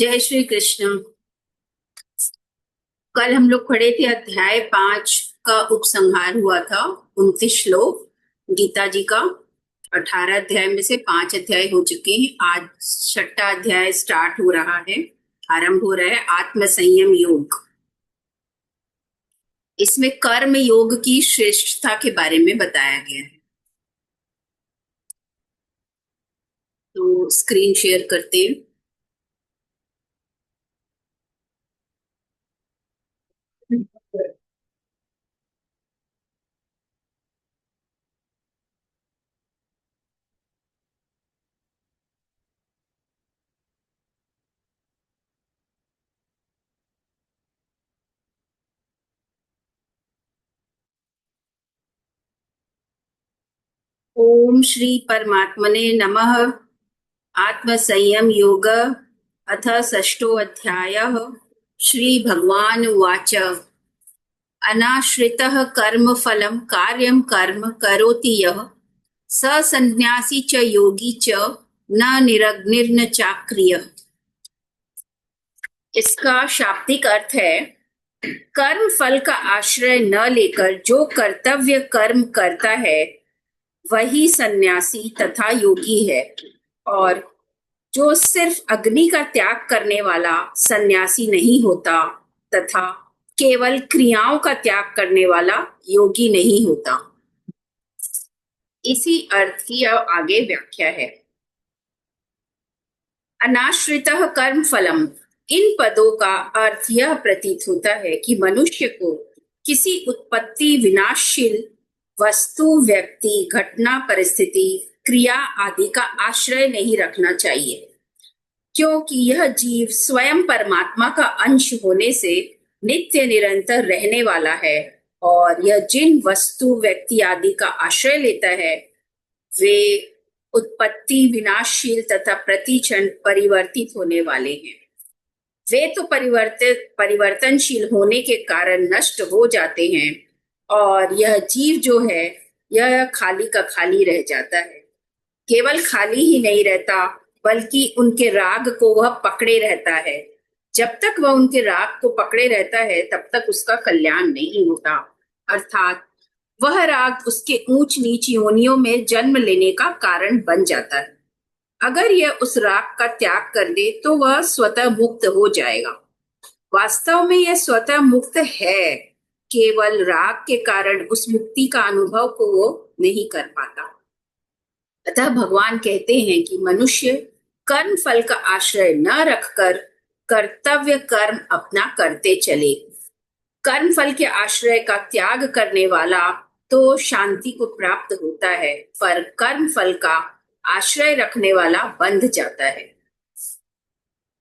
जय श्री कृष्ण। कल हम लोग पढ़े थे अध्याय 5 का उपसंहार हुआ था। 29 श्लोक गीता जी का। 18 अध्याय में से 5 अध्याय हो चुके हैं। आज छठा अध्याय स्टार्ट हो रहा है, आरंभ हो रहा है। आत्म संयम योग। इसमें कर्म योग की श्रेष्ठता के बारे में बताया गया है। तो स्क्रीन शेयर करते हैं। ओम श्री परमात्मने नमः। आत्म संयम योग अथ षष्ठो अध्यायः। श्री भगवान उवाच अनाश्रितः कर्म फलं कार्यं कर्म करोति यः स संन्यासी च योगी च न निरग्निर्न चाक्रियः। इसका शाब्दिक अर्थ है, कर्म फल का आश्रय न लेकर जो कर्तव्य कर्म करता है वही सन्यासी तथा योगी है, और जो सिर्फ अग्नि का त्याग करने वाला सन्यासी नहीं होता तथा केवल क्रियाओं का त्याग करने वाला योगी नहीं होता। इसी अर्थ की अब आगे व्याख्या है। अनाश्रितः कर्म फलम, इन पदों का अर्थ यह प्रतीत होता है कि मनुष्य को किसी उत्पत्ति विनाशशील वस्तु, व्यक्ति, घटना, परिस्थिति, क्रिया आदि का आश्रय नहीं रखना चाहिए, क्योंकि यह जीव स्वयं परमात्मा का अंश होने से नित्य निरंतर रहने वाला है, और यह जिन वस्तु, व्यक्ति आदि का आश्रय लेता है वे उत्पत्ति विनाशशील तथा प्रतिक्षण परिवर्तित होने वाले हैं। वे तो परिवर्तनशील होने के कारण नष्ट हो जाते हैं, और यह जीव जो है यह खाली का खाली रह जाता है। केवल खाली ही नहीं रहता, बल्कि उनके राग को वह पकड़े रहता है। जब तक वह उनके राग को पकड़े रहता है तब तक उसका कल्याण नहीं होता, अर्थात वह राग उसके ऊंच नीच योनियों में जन्म लेने का कारण बन जाता है। अगर यह उस राग का त्याग कर दे तो वह स्वतः मुक्त हो जाएगा। वास्तव में यह स्वतः मुक्त है, केवल राग के कारण उस मुक्ति का अनुभव को वो नहीं कर पाता। अतः भगवान कहते हैं कि मनुष्य कर्म फल का आश्रय न रखकर कर्तव्य कर्म अपना करते चले। कर्म फल के आश्रय का त्याग करने वाला तो शांति को प्राप्त होता है, पर कर्म फल का आश्रय रखने वाला बंध जाता है।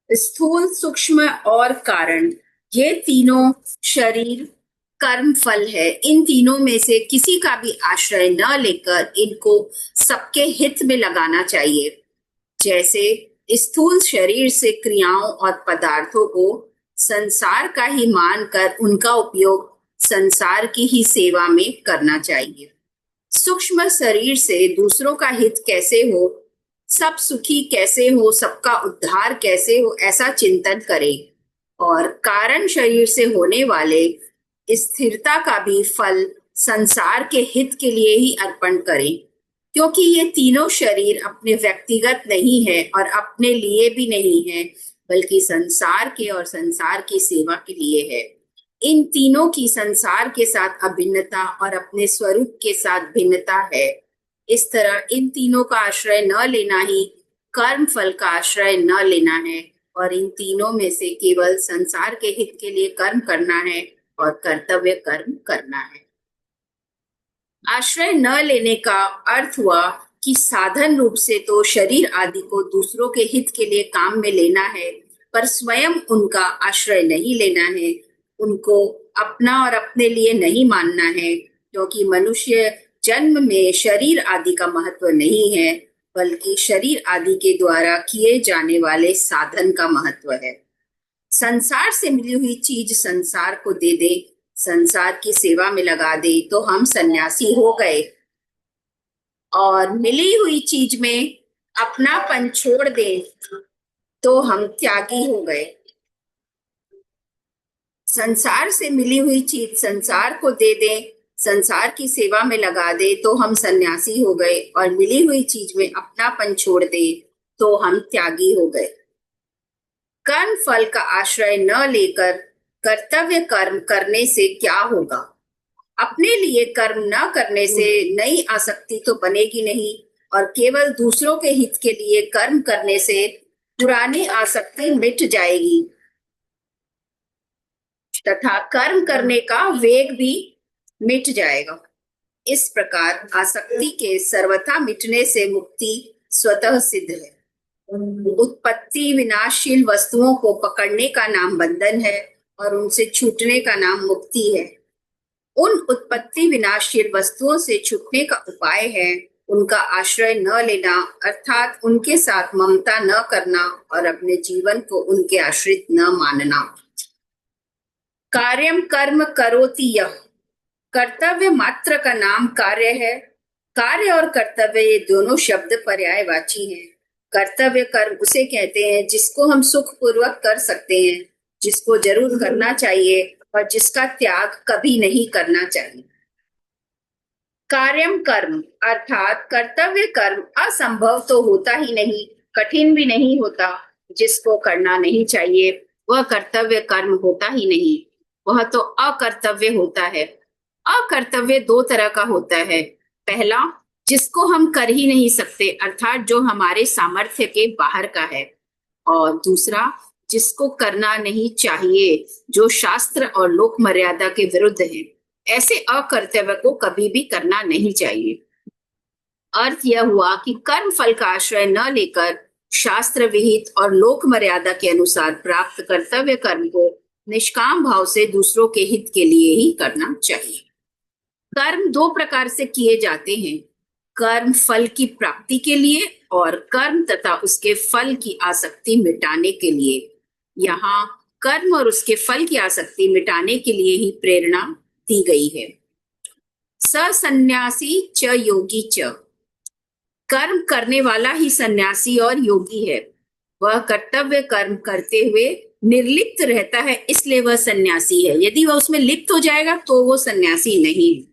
स्थूल, सूक्ष्म और कारण, ये तीनों शरीर कर्म फल है। इन तीनों में से किसी का भी आश्रय न लेकर इनको सबके हित में लगाना चाहिए। जैसे स्थूल शरीर से क्रियाओं और पदार्थों को संसार का ही मानकर उनका उपयोग संसार की ही सेवा में करना चाहिए। सूक्ष्म शरीर से दूसरों का हित कैसे हो, सब सुखी कैसे हो, सबका उद्धार कैसे हो, ऐसा चिंतन करें, और कारण शरीर से होने वाले स्थिरता का भी फल संसार के हित के लिए ही अर्पण करें, क्योंकि ये तीनों शरीर अपने व्यक्तिगत नहीं है और अपने लिए भी नहीं है, बल्कि संसार के और संसार की सेवा के लिए है। इन तीनों की संसार के साथ अभिन्नता और अपने स्वरूप के साथ भिन्नता है। इस तरह इन तीनों का आश्रय न लेना ही कर्म फल का आश्रय न लेना है, और इन तीनों में से केवल संसार के हित के लिए कर्म करना है और कर्तव्य कर्म करना है। आश्रय न लेने का अर्थ हुआ कि साधन रूप से तो शरीर आदि को दूसरों के हित के लिए काम में लेना है, पर स्वयं उनका आश्रय नहीं लेना है, उनको अपना और अपने लिए नहीं मानना है, क्योंकि मनुष्य जन्म में शरीर आदि का महत्व नहीं है, बल्कि शरीर आदि के द्वारा किए जाने वाले साधन का महत्व है। संसार से मिली हुई चीज संसार को दे दे, संसार की सेवा में लगा दे तो हम सन्यासी हो गए, और मिली हुई चीज में अपनापन छोड़ दे तो हम त्यागी हो गए। संसार से मिली हुई चीज संसार को दे दें, संसार की सेवा में लगा दे तो हम सन्यासी हो गए, और मिली हुई चीज में अपनापन छोड़ दे तो हम त्यागी हो गए। कर्म फल का आश्रय न लेकर कर्तव्य कर्म करने से क्या होगा? अपने लिए कर्म न करने से नई आसक्ति तो बनेगी नहीं, और केवल दूसरों के हित के लिए कर्म करने से पुरानी आसक्ति मिट जाएगी तथा कर्म करने का वेग भी मिट जाएगा। इस प्रकार आसक्ति के सर्वथा मिटने से मुक्ति स्वतः सिद्ध है। उत्पत्ति विनाशशील वस्तुओं को पकड़ने का नाम बंधन है, और उनसे छूटने का नाम मुक्ति है। उन उत्पत्ति विनाशशील वस्तुओं से छूटने का उपाय है उनका आश्रय न लेना, अर्थात उनके साथ ममता न करना और अपने जीवन को उनके आश्रित न मानना। कार्यम कर्म करोति यः, कर्तव्य मात्र का नाम कार्य है। कार्य और कर्तव्य ये दोनों शब्द पर्यायवाची हैं। कर्तव्य कर्म उसे कहते हैं जिसको हम सुख पूर्वक कर सकते हैं, जिसको जरूर करना चाहिए और जिसका त्याग कभी नहीं करना चाहिए। कार्यम कर्म अर्थात कर्तव्य कर्म असंभव तो होता ही नहीं, कठिन भी नहीं होता। जिसको करना नहीं चाहिए वह कर्तव्य कर्म होता ही नहीं, वह तो अकर्तव्य होता है। अकर्तव्य दो तरह का होता है। पहला, जिसको हम कर ही नहीं सकते, अर्थात जो हमारे सामर्थ्य के बाहर का है। और दूसरा, जिसको करना नहीं चाहिए, जो शास्त्र और लोक मर्यादा के विरुद्ध है। ऐसे अकर्तव्य को कभी भी करना नहीं चाहिए। अर्थ यह हुआ कि कर्म फल का आश्रय न लेकर शास्त्र विहित और लोक मर्यादा के अनुसार प्राप्त कर्तव्य कर्म को निष्काम भाव से दूसरों के हित के लिए ही करना चाहिए। कर्म दो प्रकार से किए जाते हैं, कर्म फल की प्राप्ति के लिए और कर्म तथा उसके फल की आसक्ति मिटाने के लिए। यहाँ कर्म और उसके फल की आसक्ति मिटाने के लिए ही प्रेरणा दी गई है। सन्यासी च योगी च, कर्म करने वाला ही सन्यासी और योगी है। वह कर्तव्य कर्म करते हुए निर्लिप्त रहता है, इसलिए वह सन्यासी है। यदि वह उसमें लिप्त हो जाएगा तो वो सन्यासी नहीं।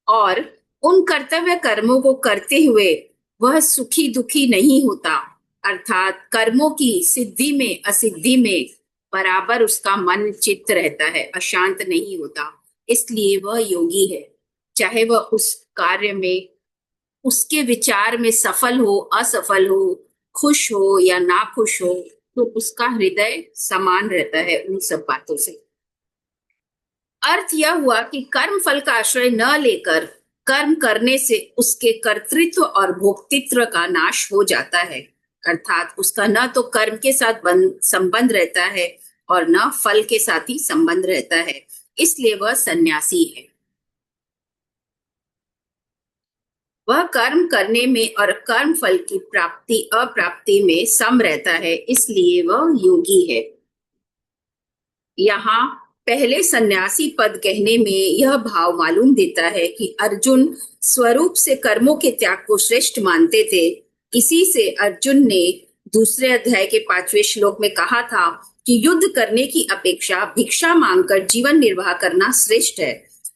और उन कर्तव्य कर्मों को करते हुए वह सुखी दुखी नहीं होता, अर्थात कर्मों की सिद्धि में असिद्धि में बराबर उसका मन चित्त रहता है, अशांत नहीं होता। इसलिए वह योगी है। चाहे वह उस कार्य में, उसके विचार में सफल हो असफल हो, खुश हो या नाखुश हो, तो उसका हृदय समान रहता है उन सब बातों से। अर्थ यह हुआ कि कर्म फल का आश्रय न लेकर कर्म करने से उसके कर्तृत्व और भोक्तृत्व का नाश हो जाता है, अर्थात उसका न तो कर्म के साथ संबंध रहता है और न फल के साथ ही संबंध रहता है, इसलिए वह सन्यासी है। वह कर्म करने में और कर्म फल की प्राप्ति अप्राप्ति में सम रहता है, इसलिए वह योगी है। यहाँ पहले सन्यासी पद कहने में यह भाव मालूम देता है कि अर्जुन स्वरूप से कर्मों के त्याग को श्रेष्ठ मानते थे। इसी से अर्जुन ने दूसरे अध्याय के 5वें श्लोक में कहा था कि युद्ध करने की अपेक्षा भिक्षा मांगकर जीवन निर्वाह करना श्रेष्ठ है।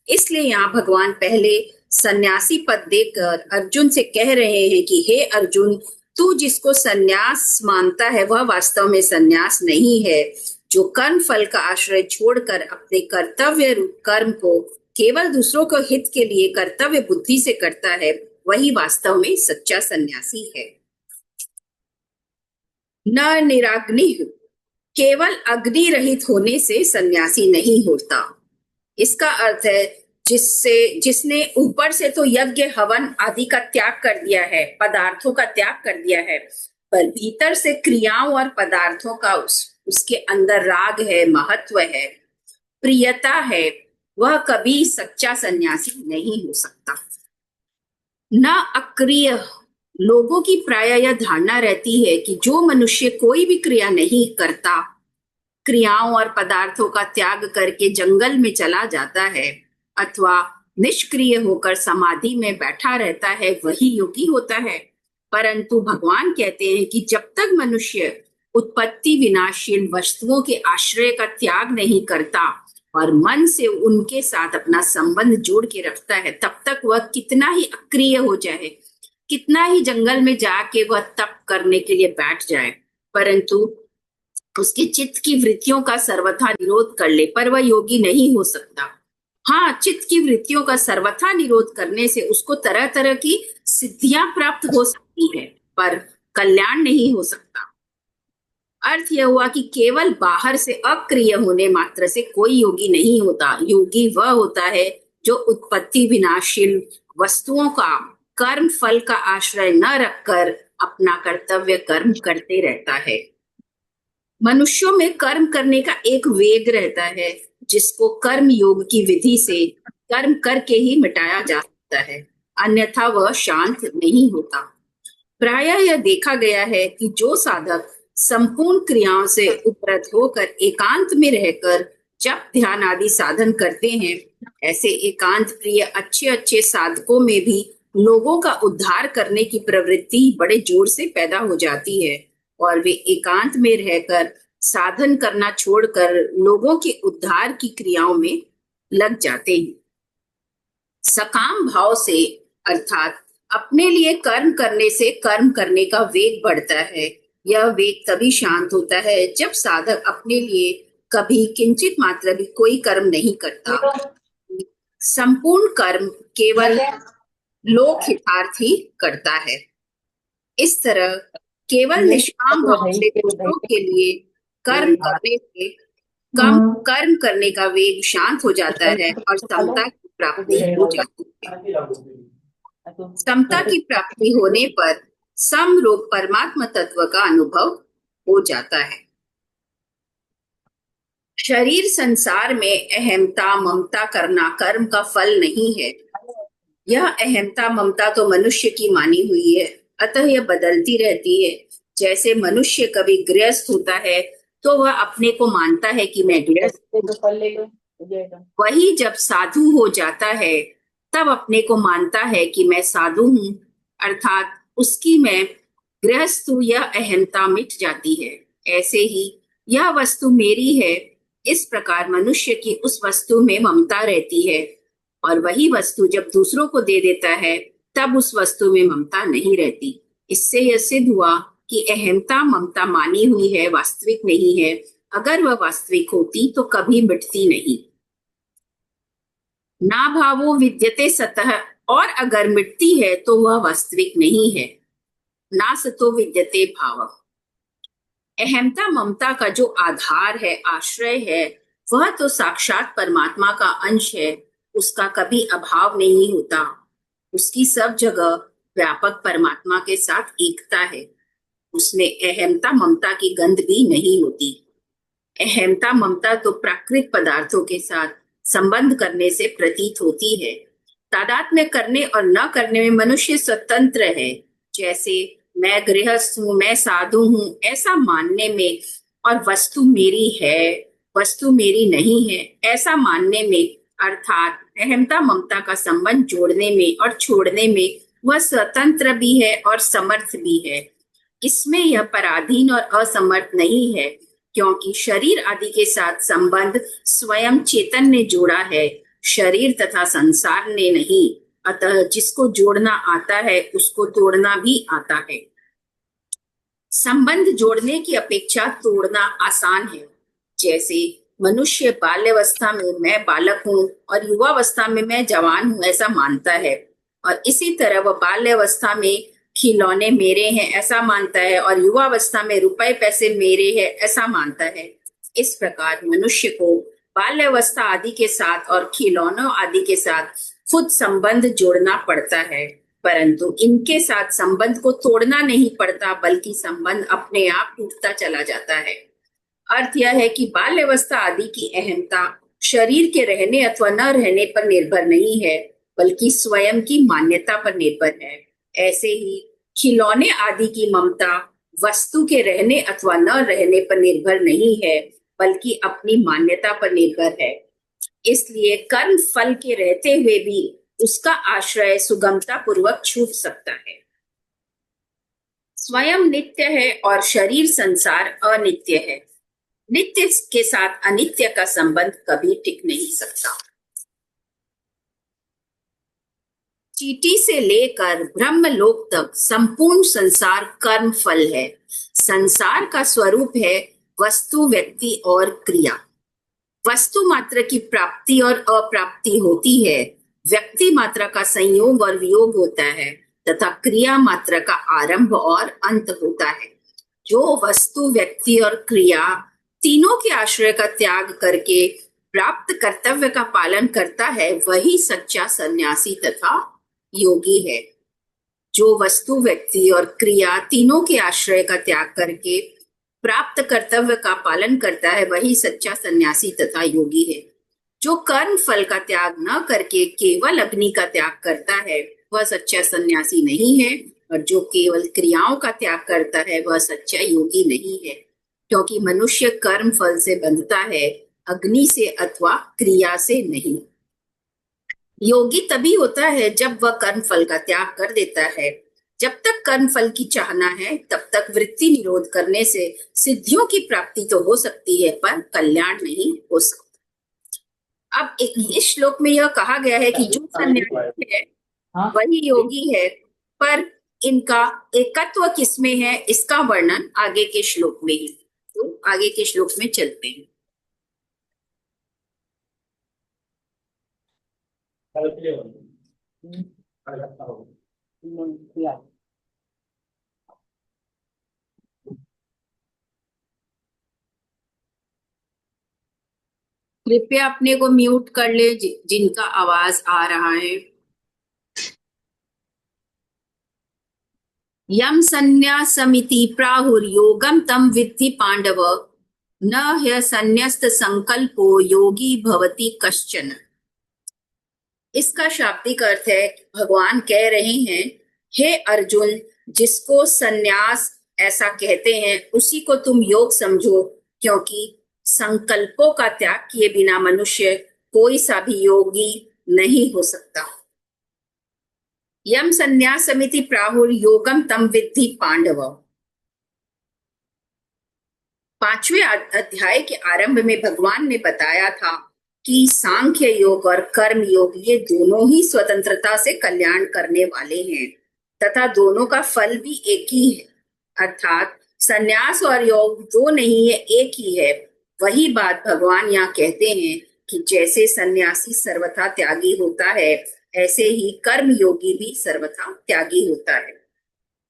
इसलिए यहाँ भगवान पहले सन्यासी पद देकर अर्जुन से कह रहे हैं कि हे अर्जुन, तू जिसको सन्यास मानता है वह वास्तव में सन्यास नहीं है। जो कर्म फल का आश्रय छोड़कर अपने कर्तव्य रूप कर्म को केवल दूसरों को हित के लिए कर्तव्य बुद्धि से करता है, वही वास्तव में सच्चा सन्यासी है। न निराग्नि, केवल अग्नि रहित होने से सन्यासी नहीं होता। इसका अर्थ है जिसने ऊपर से तो यज्ञ हवन आदि का त्याग कर दिया है, पदार्थों का त्याग कर दिया है, पर भीतर से क्रियाओं और पदार्थों का उसके अंदर राग है, महत्व है, प्रियता है, वह कभी सच्चा सन्यासी नहीं हो सकता। न अक्रिय, लोगों की प्राय यह धारणा रहती है कि जो मनुष्य कोई भी क्रिया नहीं करता, क्रियाओं और पदार्थों का त्याग करके जंगल में चला जाता है अथवा निष्क्रिय होकर समाधि में बैठा रहता है, वही योगी होता है। परंतु भगवान कहते हैं कि जब तक मनुष्य उत्पत्ति विनाशील वस्तुओं के आश्रय का त्याग नहीं करता और मन से उनके साथ अपना संबंध जोड़ के रखता है, तब तक वह कितना ही अक्रिय हो जाए, कितना ही जंगल में जाके वह तप करने के लिए बैठ जाए, परंतु उसके चित्त की वृत्तियों का सर्वथा निरोध कर ले, पर वह योगी नहीं हो सकता। हाँ, चित्त की वृत्तियों का सर्वथा निरोध करने से उसको तरह तरह की सिद्धियां प्राप्त हो सकती है, पर कल्याण नहीं हो सकता। अर्थ यह हुआ कि केवल बाहर से अक्रिय होने मात्र से कोई योगी नहीं होता। योगी वह होता है जो उत्पत्ति विनाशील वस्तुओं का कर्म फल का आश्रय न रखकर अपना कर्तव्य कर्म करते रहता है। मनुष्यों में कर्म करने का एक वेग रहता है, जिसको कर्म योग की विधि से कर्म करके ही मिटाया जा सकता है, अन्यथा वह शांत नहीं होता। प्रायः यह देखा गया है कि जो साधक संपूर्ण क्रियाओं से उपरत होकर एकांत में रहकर जप ध्यान आदि साधन करते हैं, ऐसे एकांत प्रिय अच्छे अच्छे साधकों में भी लोगों का उद्धार करने की प्रवृत्ति बड़े जोर से पैदा हो जाती है और वे एकांत में रहकर साधन करना छोड़कर लोगों के उद्धार की क्रियाओं में लग जाते हैं। सकाम भाव से अर्थात अपने लिए कर्म करने से कर्म करने का वेग बढ़ता है। यह वेग तभी शांत होता है जब साधक अपने लिए कभी किंचित मात्र भी कोई कर्म नहीं करता। संपूर्ण कर्म केवल लोक हितार्थ ही करता है। इस तरह केवल निष्काम भाव से दूसरों के लिए कर्म करने से कम कर्म करने का वेग शांत हो जाता है और समता की प्राप्ति हो जाती है। समता की प्राप्ति होने पर समरूप परमात्मा तत्व का अनुभव हो जाता है। शरीर संसार में अहमता ममता करना कर्म का फल नहीं है। यह अहमता ममता तो मनुष्य की मानी हुई है, अतः यह बदलती रहती है। जैसे मनुष्य कभी गृहस्थ होता है तो वह अपने को मानता है कि मैं गृहस्थ हूं, वही जब साधु हो जाता है तब अपने को मानता है कि मैं साधु हूं, अर्थात उसकी मैं गृहस्थ हूं, यह अहमता मिट जाती है। ऐसे ही यह वस्तु मेरी है, इस प्रकार मनुष्य की उस वस्तु में ममता रहती है और वही वस्तु जब दूसरों को दे देता है तब उस वस्तु में ममता नहीं रहती। इससे यह सिद्ध हुआ कि अहमता ममता मानी हुई है, वास्तविक नहीं है। अगर वह वास्तविक होती तो कभी मिटती नहीं। ना भावो विद्यते सतः, और अगर मिटती है तो वह वास्तविक नहीं है। ना सतो विद्यते भाव। अहमता ममता का जो आधार है, आश्रय है, वह तो साक्षात परमात्मा का अंश है, उसका कभी अभाव नहीं होता। उसकी सब जगह व्यापक परमात्मा के साथ एकता है, उसमें अहमता ममता की गंध भी नहीं होती। अहमता ममता तो प्राकृत पदार्थों के साथ संबंध करने से प्रतीत होती है। तादात्म्य करने और न करने में मनुष्य स्वतंत्र है। जैसे मैं गृहस्थ हूं, मैं साधु हूं, ऐसा मानने में और वस्तु मेरी है, वस्तु मेरी नहीं है, ऐसा मानने में, अर्थात अहमता ममता का संबंध जोड़ने में और छोड़ने में वह स्वतंत्र भी है और समर्थ भी है। इसमें यह पराधीन और असमर्थ नहीं है, क्योंकि शरीर आदि के साथ संबंध स्वयं चेतन ने जोड़ा है, शरीर तथा संसार ने नहीं। अतः जिसको जोड़ना आता है उसको तोड़ना भी आता है। संबंध जोड़ने की अपेक्षा तोड़ना आसान है। जैसे मनुष्य बाल्यावस्था में मैं बालक हूँ और युवावस्था में मैं जवान हूँ ऐसा मानता है, और इसी तरह वह बाल्यावस्था में खिलौने मेरे हैं ऐसा मानता है और युवावस्था में रुपए पैसे मेरे हैं ऐसा मानता है। इस प्रकार मनुष्य को बाल्यावस्था आदि के साथ और खिलौनों आदि के साथ खुद संबंध जोड़ना पड़ता है, परंतु इनके साथ संबंध को तोड़ना नहीं पड़ता, बल्कि संबंध अपने आप टूटता चला जाता है। अर्थ यह है कि बाल्यावस्था आदि की अहमता शरीर के रहने अथवा न रहने पर निर्भर नहीं है, बल्कि स्वयं की मान्यता पर निर्भर है। ऐसे ही खिलौने आदि की ममता वस्तु के रहने अथवा न रहने पर निर्भर नहीं है, बल्कि अपनी मान्यता पर निर्भर है। इसलिए कर्म फल के रहते हुए भी उसका आश्रय सुगमता पूर्वक छूट सकता है। स्वयं नित्य है और शरीर संसार अनित्य है। नित्य के साथ अनित्य का संबंध कभी टिक नहीं सकता। चींटी से लेकर ब्रह्मलोक तक संपूर्ण संसार कर्म फल है। संसार का स्वरूप है वस्तु, व्यक्ति और क्रिया। वस्तु मात्र की प्राप्ति और अप्राप्ति होती है, व्यक्ति मात्रा का संयोग और वियोग होता है तथा क्रिया मात्रा का आरंभ और अंत होता है। जो वस्तु, व्यक्ति और क्रिया तीनों के आश्रय का त्याग करके प्राप्त कर्तव्य का पालन करता है, वही सच्चा सन्यासी तथा योगी है। जो वस्तु, व्यक्ति और क्रिया तीनों के आश्रय का त्याग करके प्राप्त कर्तव्य का पालन करता है, वही सच्चा सन्यासी तथा योगी है। जो कर्म फल का त्याग न करके केवल अग्नि का त्याग करता है, वह सच्चा सन्यासी नहीं है, और जो केवल क्रियाओं का त्याग करता है, वह सच्चा योगी नहीं है। क्योंकि मनुष्य कर्म फल से बंधता है, अग्नि से अथवा क्रिया से नहीं। योगी तभी होता है जब वह कर्म फल का त्याग कर देता है। जब तक कर्म फल की चाहना है, तब तक वृत्ति निरोध करने से सिद्धियों की प्राप्ति तो हो सकती है, पर कल्याण नहीं हो सकता। अब इस श्लोक में यह कहा गया है कि जो सन्यासी है वही योगी है, पर इनका एकत्व किसमें है, इसका वर्णन आगे के श्लोक में ही। तो आगे के श्लोक में चलते हैं। कृपया अपने को म्यूट कर ले जिनका आवाज आ रहा है। यम संन्यासमिति प्राहुर्योगम तम विद्धि पांडव, न ह्यसन्यस्त संकल्पो योगी भवति कश्चन। इसका शाब्दिक अर्थ है, भगवान कह रहे हैं, हे अर्जुन, जिसको सन्यास ऐसा कहते हैं उसी को तुम योग समझो, क्योंकि संकल्पों का त्याग किए बिना मनुष्य कोई सा भी योगी नहीं हो सकता। यम संन्यास समिति प्राहुर योगम तम विद्धि पांडव। 5वें अध्याय के आरंभ में भगवान ने बताया था कि सांख्य योग और कर्म योग ये दोनों ही स्वतंत्रता से कल्याण करने वाले हैं तथा दोनों का फल भी एक ही है, अर्थात संन्यास और योग दो नहीं है, एक ही है। वही बात भगवान यहाँ कहते हैं कि जैसे सन्यासी सर्वथा त्यागी होता है, ऐसे ही कर्म योगी भी सर्वथा त्यागी होता है।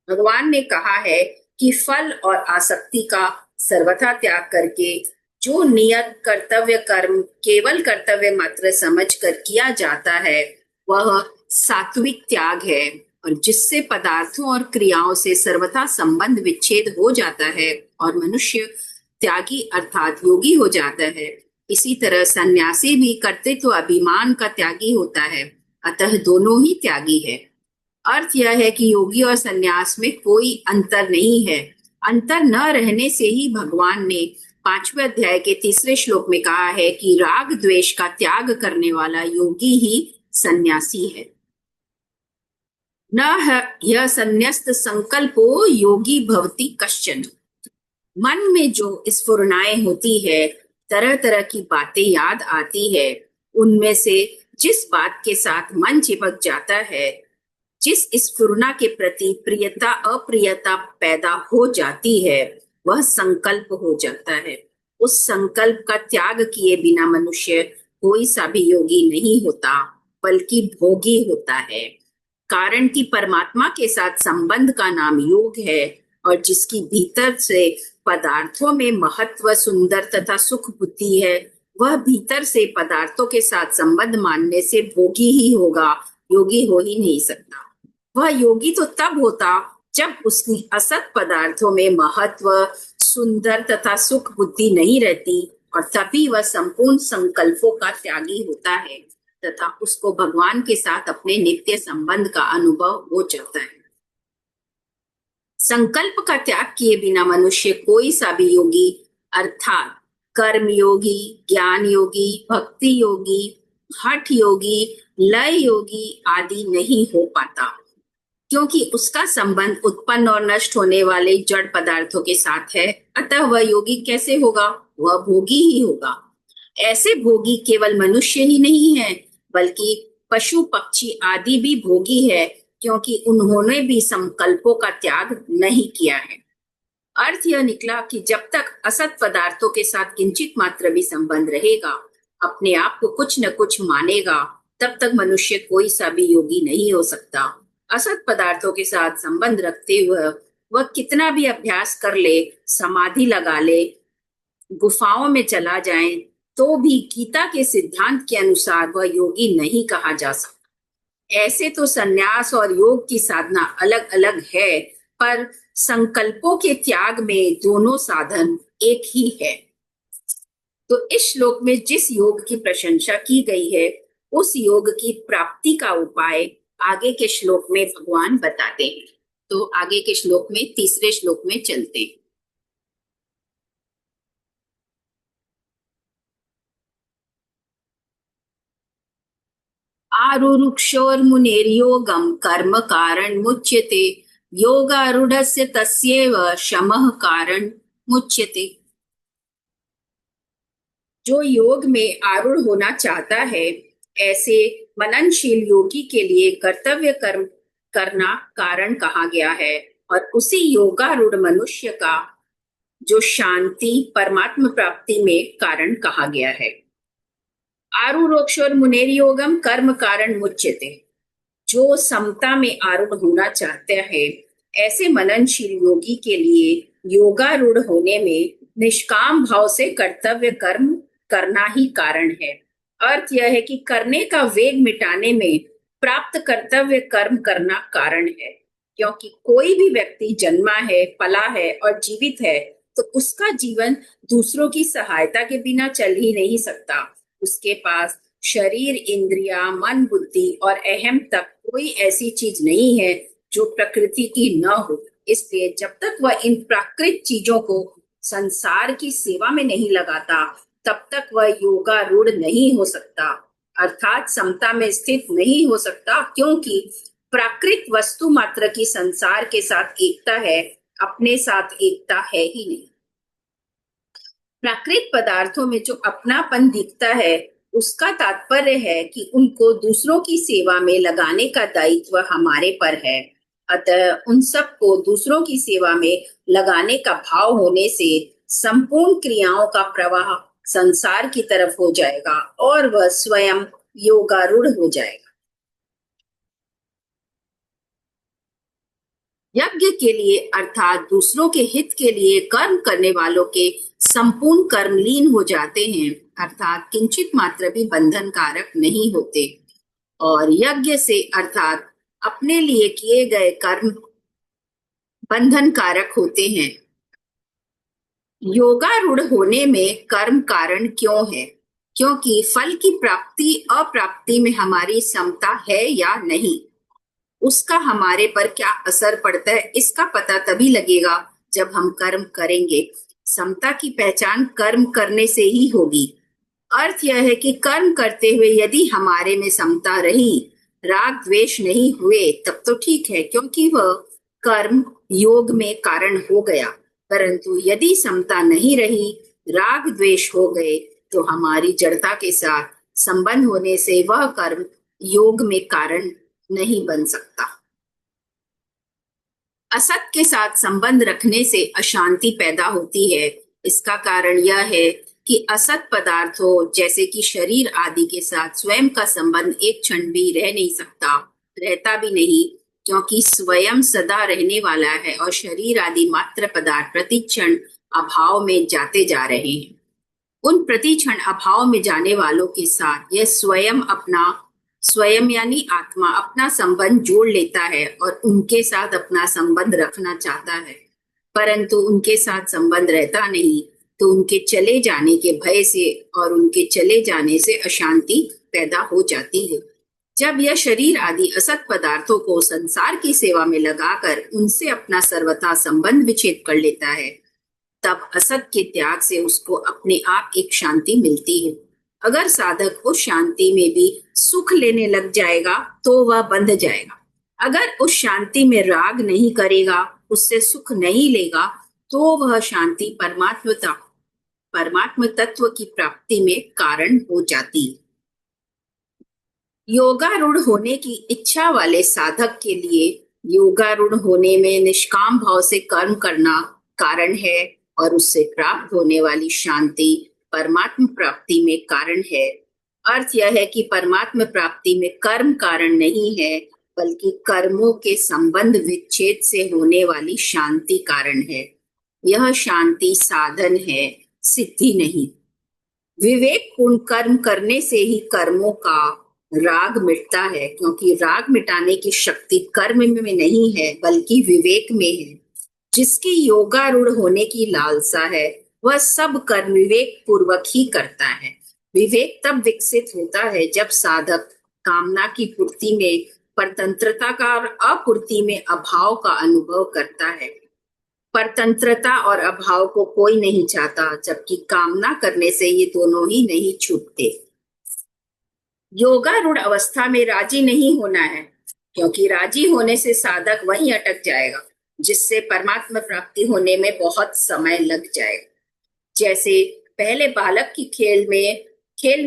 भगवान ने कहा है कि फल और आसक्ति का सर्वथा त्याग करके जो नियत कर्तव्य कर्म केवल कर्तव्य मात्र समझकर किया जाता है, वह सात्विक त्याग है, और जिससे पदार्थों और क्रियाओं से सर्वथा संबंध विच्छेद हो जाता है और मनुष्य त्यागी अर्थात योगी हो जाता है। इसी तरह सन्यासी भी कर्तृत्व अभिमान का त्यागी होता है, अतः दोनों ही त्यागी है। अर्थ यह है कि योगी और सन्यास में कोई अंतर नहीं है। अंतर न रहने से ही भगवान ने 5वें अध्याय के 3 श्लोक में कहा है कि राग द्वेष का त्याग करने वाला योगी ही सन्यासी है। न यह संन्यस्त संकल्पो योगी भवति कश्चन। मन में जो स्फुरणाएं होती है, तरह तरह की बातें याद आती है, उनमें से जिस बात के साथ मन चिपक जाता है, जिस स्फुरना के प्रति प्रियता अप्रियता पैदा हो जाती है, वह संकल्प हो जाता है। उस संकल्प का त्याग किए बिना मनुष्य कोई सा भी योगी नहीं होता, बल्कि भोगी होता है। कारण कि परमात्मा के साथ संबंध का नाम योग है, और जिसकी भीतर से पदार्थों में महत्व, सुंदर तथा सुख बुद्धि है, वह भीतर से पदार्थों के साथ संबंध मानने से भोगी ही होगा, योगी हो ही नहीं सकता। वह योगी तो तब होता जब उसकी असत पदार्थों में महत्व, सुंदर तथा सुख बुद्धि नहीं रहती, और तभी वह संपूर्ण संकल्पों का त्यागी होता है तथा उसको भगवान के साथ अपने नित्य संबंध का अनुभव हो जाता है। संकल्प का त्याग किए बिना मनुष्य कोई सा भी योगी अर्थात कर्म योगी, ज्ञान योगी, भक्ति योगी, हठ योगी, लय योगी आदि नहीं हो पाता। क्योंकि उसका संबंध उत्पन्न और नष्ट होने वाले जड़ पदार्थों के साथ है, अतः वह योगी कैसे होगा? वह भोगी ही होगा। ऐसे भोगी केवल मनुष्य ही नहीं है, बल्कि पशु पक्षी आदि भी भोगी है, क्योंकि उन्होंने भी संकल्पों का त्याग नहीं किया है। अर्थ यह निकला कि जब तक असत पदार्थों के साथ किंचित मात्र भी संबंध रहेगा, अपने आप को कुछ न कुछ मानेगा, तब तक मनुष्य कोई सा भी योगी नहीं हो सकता। असत पदार्थों के साथ संबंध रखते हुए वह कितना भी अभ्यास कर ले, समाधि लगा ले, गुफाओं में चला जाए, तो भी गीता के सिद्धांत के अनुसार वह योगी नहीं कहा जा सकता। ऐसे तो संन्यास और योग की साधना अलग अलग है, पर संकल्पों के त्याग में दोनों साधन एक ही है। तो इस श्लोक में जिस योग की प्रशंसा की गई है, उस योग की प्राप्ति का उपाय आगे के श्लोक में भगवान बताते हैं। तो आगे के श्लोक में, तीसरे श्लोक में चलते हैं। आरुरुक्षोर्मुनेर्योगं कर्म कारण मुच्यते, योगारूढ़स्य तस्यैव शमः कारण मुच्यते। जो योग में आरूढ़ होना चाहता है, ऐसे मननशील योगी के लिए कर्तव्य कर्म करना कारण कहा गया है, और उसी योगारूढ़ मनुष्य का जो शांति परमात्मा प्राप्ति में कारण कहा गया है। आरुरोक्षोर मुनेर्योगम कर्म कारण मुच्यते। जो समता में आरूढ़ होना चाहते हैं, ऐसे मननशील योगी के लिए योगारूढ़ होने में निष्काम भाव से कर्तव्य कर्म करना ही कारण है। अर्थ यह है कि करने का वेग मिटाने में प्राप्त कर्तव्य कर्म करना कारण है, क्योंकि कोई भी व्यक्ति जन्मा है, पला है और जीवित है, तो उसका जीवन दूसरों की सहायता के बिना चल ही नहीं सकता। उसके पास शरीर, इंद्रिया, मन, बुद्धि और अहम तक कोई ऐसी चीज नहीं है जो प्रकृति की न हो। इसलिए जब तक वह इन प्राकृतिक चीजों को संसार की सेवा में नहीं लगाता, तब तक वह योगारूढ़ नहीं हो सकता, अर्थात समता में स्थित नहीं हो सकता, क्योंकि प्राकृतिक वस्तु मात्र की संसार के साथ एकता है, अपने साथ एकता है ही नहीं। प्राकृतिक पदार्थों में जो अपनापन दिखता है, उसका तात्पर्य है कि उनको दूसरों की सेवा में लगाने का दायित्व हमारे पर है। अतः उन सबको दूसरों की सेवा में लगाने का भाव होने से संपूर्ण क्रियाओं का प्रवाह संसार की तरफ हो जाएगा और वह स्वयं योगारूढ़ हो जाएगा। यज्ञ के लिए अर्थात दूसरों के हित के लिए कर्म करने वालों के संपूर्ण कर्म लीन हो जाते हैं, अर्थात किंचित मात्र भी बंधन कारक नहीं होते। और यज्ञ से अर्थात अपने लिए किए गए कर्म बंधन कारक होते हैं। योगारूढ़ होने में कर्म कारण क्यों है? क्योंकि फल की प्राप्ति अप्राप्ति में हमारी समता है या नहीं, उसका हमारे पर क्या असर पड़ता है, इसका पता तभी लगेगा जब हम कर्म करेंगे। समता की पहचान कर्म करने से ही होगी। अर्थ यह है कि कर्म करते हुए यदि हमारे में समता रही, राग द्वेष नहीं हुए, तब तो ठीक है, क्योंकि वह कर्म योग में कारण हो गया। परंतु यदि समता नहीं रही, राग द्वेष हो गए, तो हमारी जड़ता के साथ संबंध होने से वह कर्म योग में कारण नहीं बन सकता। असत के साथ संबंध रखने से अशांति पैदा होती है। इसका कारण यह है कि असत पदार्थों जैसे कि शरीर आदि के साथ स्वयं का संबंध एक क्षण भी रह नहीं सकता, रहता भी नहीं, क्योंकि स्वयं सदा रहने वाला है और शरीर आदि मात्र पदार्थ प्रतिक्षण अभाव में जाते जा रहे हैं। उन प्रतिक्षण अभाव में जाने वालों के साथ यह स्वयं यानी आत्मा अपना संबंध जोड़ लेता है और उनके साथ अपना संबंध रखना चाहता है, परंतु उनके साथ संबंध रहता नहीं, तो उनके चले जाने के भय से और उनके चले जाने से अशांति पैदा हो जाती है। जब यह शरीर आदि असत पदार्थों को संसार की सेवा में लगाकर उनसे अपना सर्वथा संबंध विच्छेद कर लेता है, तब असत के त्याग से उसको अपने आप एक शांति मिलती है। अगर साधक उस शांति में भी सुख लेने लग जाएगा, तो वह बंध जाएगा, अगर उस शांति में राग नहीं करेगा, उससे सुख नहीं लेगा, तो वह शांति परमात्म तत्व की प्राप्ति में कारण हो जाती है। योगारूढ़ होने की इच्छा वाले साधक के लिए योगारूढ़ होने में निष्काम भाव से कर्म करना कारण है और उससे प्राप्त होने वाली शांति परमात्म प्राप्ति में कारण है। अर्थ यह है कि परमात्म प्राप्ति में कर्म कारण नहीं है, बल्कि कर्मों के संबंध विच्छेद से होने वाली शांति कारण है। यह शांति साधन है, सिद्धि नहीं। विवेक पूर्ण कर्म करने से ही कर्मों का राग मिटता है, क्योंकि राग मिटाने की शक्ति कर्म में नहीं है, बल्कि विवेक में है। जिसकी योगारूढ़ होने की लालसा है, वह सब कर्म विवेक पूर्वक ही करता है। विवेक तब विकसित होता है जब साधक कामना की पूर्ति में परतंत्रता का और अपूर्ति में अभाव का अनुभव करता है। परतंत्रता और अभाव को कोई नहीं चाहता, जबकि कामना करने से ये दोनों ही नहीं छूटते। योगारूढ़ अवस्था में राजी नहीं होना है, क्योंकि राजी होने से साधक वहीं अटक जाएगा, जिससे परमात्मा प्राप्ति होने में बहुत समय लग जाएगा। जैसे पहले बालक की खेल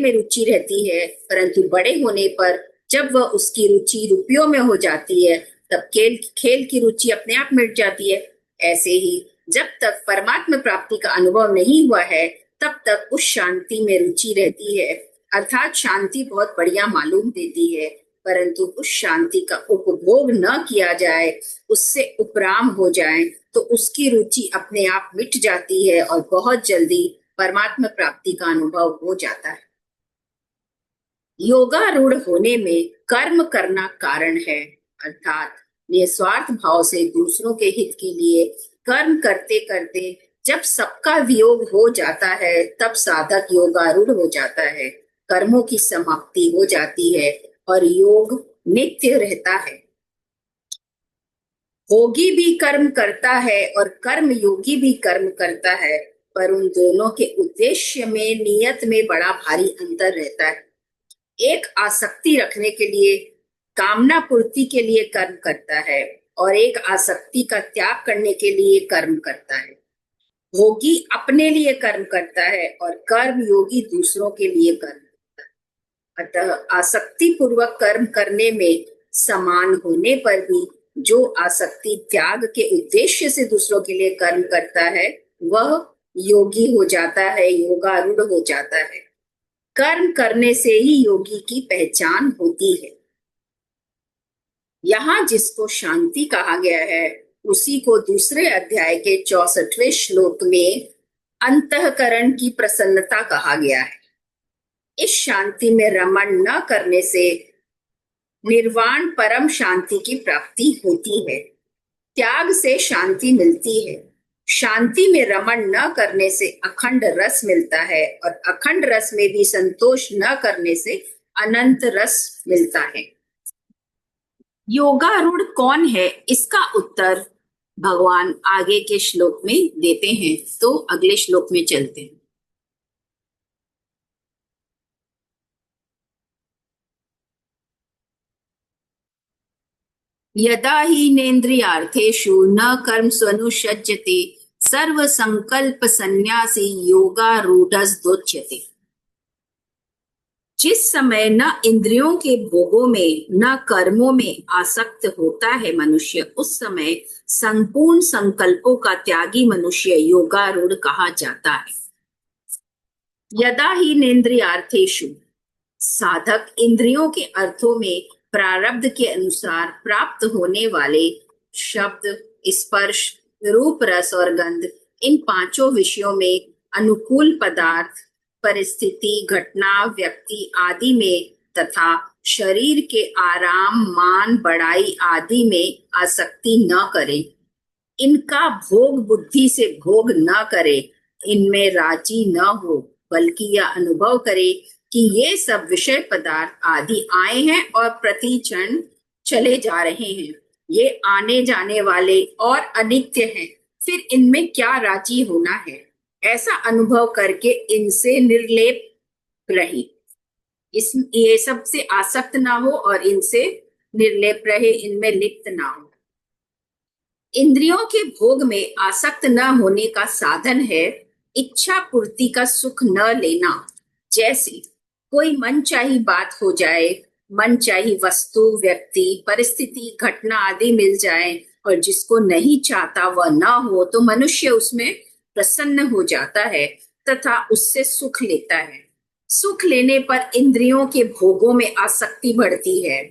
में रुचि रहती है, परंतु बड़े होने पर जब वह उसकी रुचि रुपयों में हो जाती है, तब खेल की रुचि अपने आप मिट जाती है। ऐसे ही जब तक परमात्मा प्राप्ति का अनुभव नहीं हुआ है, तब तक उस शांति में रुचि रहती है। अर्थात शांति बहुत बढ़िया मालूम देती है, परंतु उस शांति का उपभोग न किया जाए, उससे उपराम हो जाए, तो उसकी रुचि अपने आप मिट जाती है और बहुत जल्दी परमात्मा प्राप्ति का अनुभव हो जाता है। योगारूढ़ होने में कर्म करना कारण है, अर्थात निस्वार्थ भाव से दूसरों के हित के लिए कर्म करते करते जब सबका वियोग हो जाता है, तब साधक योगारूढ़ हो जाता है। कर्मों की समाप्ति हो जाती है और योग नित्य रहता है। भोगी भी कर्म करता है और कर्म योगी भी कर्म करता है, पर उन दोनों के उद्देश्य में, नियत में बड़ा भारी अंतर रहता है। एक आसक्ति रखने के लिए, कामना पूर्ति के लिए कर्म करता है, और एक आसक्ति का त्याग करने के लिए कर्म करता है। भोगी अपने लिए कर्म करता है और कर्म योगी दूसरों के लिए कर्म करता है। अतः आसक्ति पूर्वक कर्म करने में समान होने पर भी जो आसक्ति त्याग के उद्देश्य से दूसरों के लिए कर्म करता है, वह योगी हो जाता है, योगारूढ़ हो जाता है। कर्म करने से ही योगी की पहचान होती है। यहाँ जिसको शांति कहा गया है, उसी को दूसरे अध्याय के 64वें श्लोक में अंतःकरण की प्रसन्नता कहा गया है। इस शांति में रमण न करने से निर्वाण परम शांति की प्राप्ति होती है। त्याग से शांति मिलती है। शांति में रमण न करने से अखंड रस मिलता है, और अखंड रस में भी संतोष न करने से अनंत रस मिलता है। योगारूढ़ कौन है, इसका उत्तर भगवान आगे के श्लोक में देते हैं, तो अगले श्लोक में चलते हैं। यदा हि नेन्द्रियार्थेषु न कर्मस्वनुषज्यते सर्व संकल्प संन्यासी योगारूढ़स्तुच्यते। जिस समय न इंद्रियों के भोगों में न कर्मों में आसक्त होता है मनुष्य, उस समय संपूर्ण संकल्पों का त्यागी मनुष्य योगारूढ़ कहा जाता है। यदा हि नेन्द्रियार्थेषु, साधक इंद्रियों के अर्थों में प्रारब्ध के अनुसार प्राप्त होने वाले शब्द, स्पर्श, रूप, रस और गंध, इन पांचों विषयों में अनुकूल पदार्थ, परिस्थिति, घटना, व्यक्ति आदि में तथा शरीर के आराम, मान, बड़ाई आदि में आसक्ति न करे, इनका भोग बुद्धि से भोग न करे, इनमें राजी न हो, बल्कि यह अनुभव करे कि ये सब विषय पदार्थ आदि आए हैं और प्रति क्षण चले जा रहे हैं। ये आने जाने वाले और अनित्य हैं, फिर इनमें क्या राजी होना है। ऐसा अनुभव करके इनसे निर्लेप रहे, ये सब से आसक्त ना हो और इनसे निर्लेप रहे, इनमें लिप्त ना हो। इंद्रियों के भोग में आसक्त न होने का साधन है इच्छा पूर्ति का सुख न लेना। जैसे कोई मनचाही बात हो जाए, मनचाही वस्तु, व्यक्ति, परिस्थिति, घटना आदि मिल जाए और जिसको नहीं चाहता वह न हो तो मनुष्य उसमें प्रसन्न हो जाता है तथा उससे सुख लेता है। सुख लेने पर इंद्रियों के भोगों में आसक्ति बढ़ती है,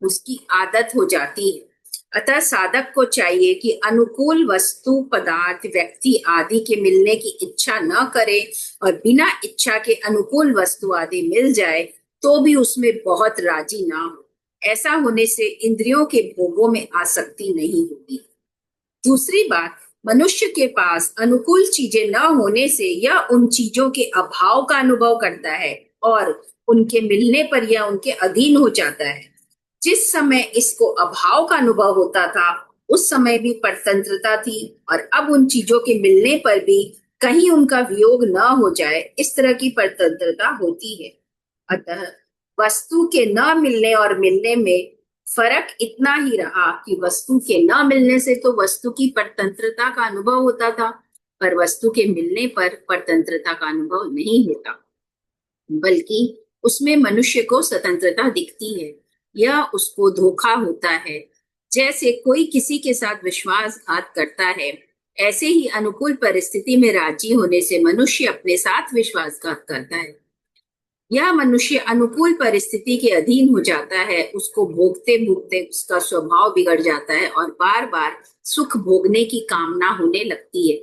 उसकी आदत हो जाती है। अतः साधक को चाहिए कि अनुकूल वस्तु, पदार्थ, व्यक्ति आदि के मिलने की इच्छा न करे और बिना इच्छा के अनुकूल वस्तु आदि मिल जाए तो भी उसमें बहुत राजी ना हो। ऐसा होने से इंद्रियों के भोगों में आसक्ति नहीं होती। दूसरी बात, मनुष्य के पास अनुकूल चीजें न होने से यह उन चीजों के अभाव का अनुभव करता है और उनके मिलने पर यह उनके अधीन हो जाता है। जिस समय इसको अभाव का अनुभव होता था उस समय भी परतंत्रता थी और अब उन चीजों के मिलने पर भी कहीं उनका वियोग न हो जाए, इस तरह की परतंत्रता होती है। अतः वस्तु के न मिलने और मिलने में फर्क इतना ही रहा कि वस्तु के न मिलने से तो वस्तु की परतंत्रता का अनुभव होता था, पर वस्तु के मिलने पर परतंत्रता का अनुभव नहीं होता, बल्कि उसमें मनुष्य को स्वतंत्रता दिखती है। यह उसको धोखा होता है। जैसे कोई किसी के साथ विश्वासघात करता है, ऐसे ही अनुकूल परिस्थिति में राजी होने से मनुष्य अपने साथ विश्वासघात करता है। यह मनुष्य अनुकूल परिस्थिति के अधीन हो जाता है, उसको भोगते भोगते उसका स्वभाव बिगड़ जाता है और बार बार सुख भोगने की कामना होने लगती है।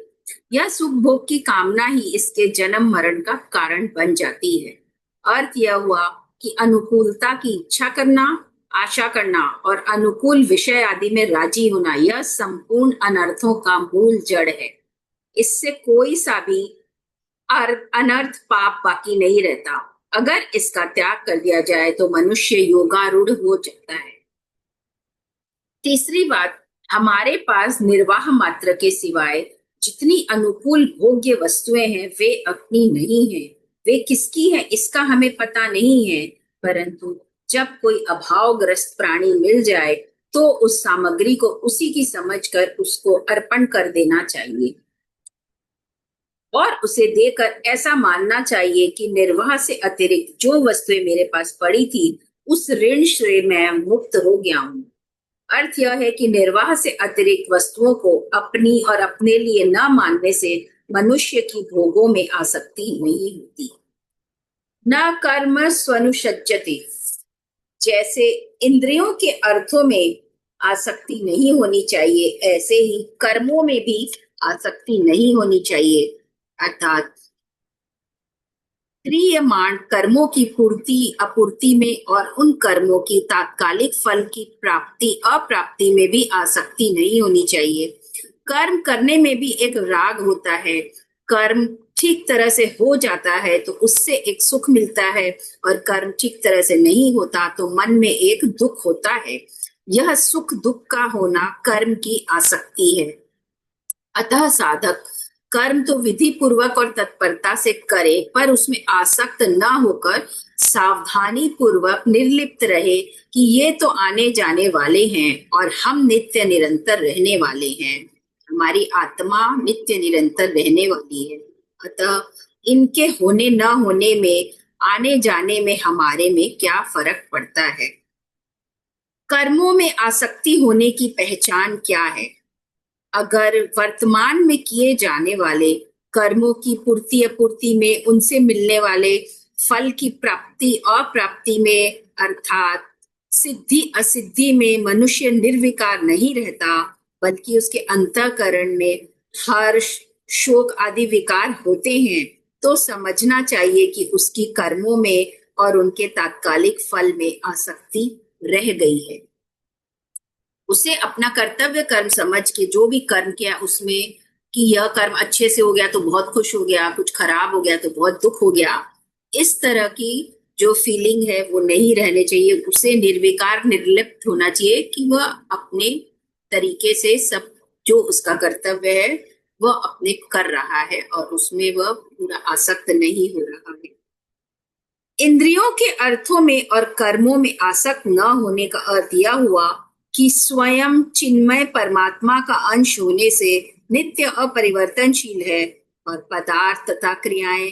यह सुख भोग की कामना ही इसके जन्म मरण का कारण बन जाती है। अर्थ यह हुआ कि अनुकूलता की इच्छा करना, आशा करना और अनुकूल विषय आदि में राजी होना, यह संपूर्ण अनर्थों का मूल जड़ है। इससे कोई सा भी अनर्थ, पाप बाकी नहीं रहता। अगर इसका त्याग कर दिया जाए तो मनुष्य योगारूढ़ हो जाता है। तीसरी बात, हमारे पास निर्वाह मात्र के सिवाय जितनी अनुकूल भोग्य वस्तुएं हैं वे अपनी नहीं है। वे किसकी है इसका हमें पता नहीं है, परंतु जब कोई अभावग्रस्त प्राणी मिल जाए तो उस सामग्री को उसी की समझकर उसको अर्पण कर देना चाहिए और उसे देकर ऐसा मानना चाहिए कि निर्वाह से अतिरिक्त जो वस्तुएं मेरे पास पड़ी थी उस ऋण से मैं मुक्त हो गया हूं। अर्थ यह है कि निर्वाह से अतिरिक्त वस्तुओं को अपनी और अपने लिए न मानने से मनुष्य की भोगों में आसक्ति नहीं होती। न कर्म स्वनुषज्यते, जैसे इंद्रियों के अर्थों में आसक्ति नहीं होनी चाहिए, ऐसे ही कर्मों में भी आसक्ति नहीं होनी चाहिए। अर्थात क्रियमाण कर्मों की पूर्ति अपूर्ति में और उन कर्मों की तात्कालिक फल की प्राप्ति अप्राप्ति में भी आसक्ति नहीं होनी चाहिए। कर्म करने में भी एक राग होता है। कर्म ठीक तरह से हो जाता है तो उससे एक सुख मिलता है और कर्म ठीक तरह से नहीं होता तो मन में एक दुख होता है। यह सुख दुख का होना कर्म की आसक्ति है। अतः साधक कर्म तो विधि पूर्वक और तत्परता से करे, पर उसमें आसक्त न होकर सावधानी पूर्वक निर्लिप्त रहे कि ये तो आने जाने वाले हैं और हम नित्य निरंतर रहने वाले हैं। हमारी आत्मा नित्य निरंतर रहने वाली है। अतः इनके होने न होने में, आने जाने में हमारे में क्या फर्क पड़ता है। कर्मों में आसक्ति होने की पहचान क्या है? अगर वर्तमान में किए जाने वाले कर्मों की पूर्ति अपूर्ति में, उनसे मिलने वाले फल की प्राप्ति अप्राप्ति में, अर्थात सिद्धि असिद्धि में मनुष्य निर्विकार नहीं रहता, बल्कि उसके अंतःकरण में हर्ष, शोक आदि विकार होते हैं, तो समझना चाहिए कि उसकी कर्मों में और उनके तात्कालिक फल में आसक्ति रह गई है। उसे अपना कर्तव्य कर्म समझ के जो भी कर्म किया उसमें कि यह कर्म अच्छे से हो गया तो बहुत खुश हो गया, कुछ खराब हो गया तो बहुत दुख हो गया, इस तरह की जो फीलिंग है वो नहीं रहने चाहिए। उसे निर्विकार निर्लिप्त होना चाहिए कि वह अपने तरीके से सब जो उसका कर्तव्य है वह अपने कर रहा है और उसमें वह पूरा आसक्त नहीं हो रहा है। इंद्रियों के अर्थों में और कर्मों में आसक्त न होने का अर्थ यह हुआ कि स्वयं चिन्मय परमात्मा का अंश होने से नित्य अपरिवर्तनशील है और पदार्थ तथा क्रियाएं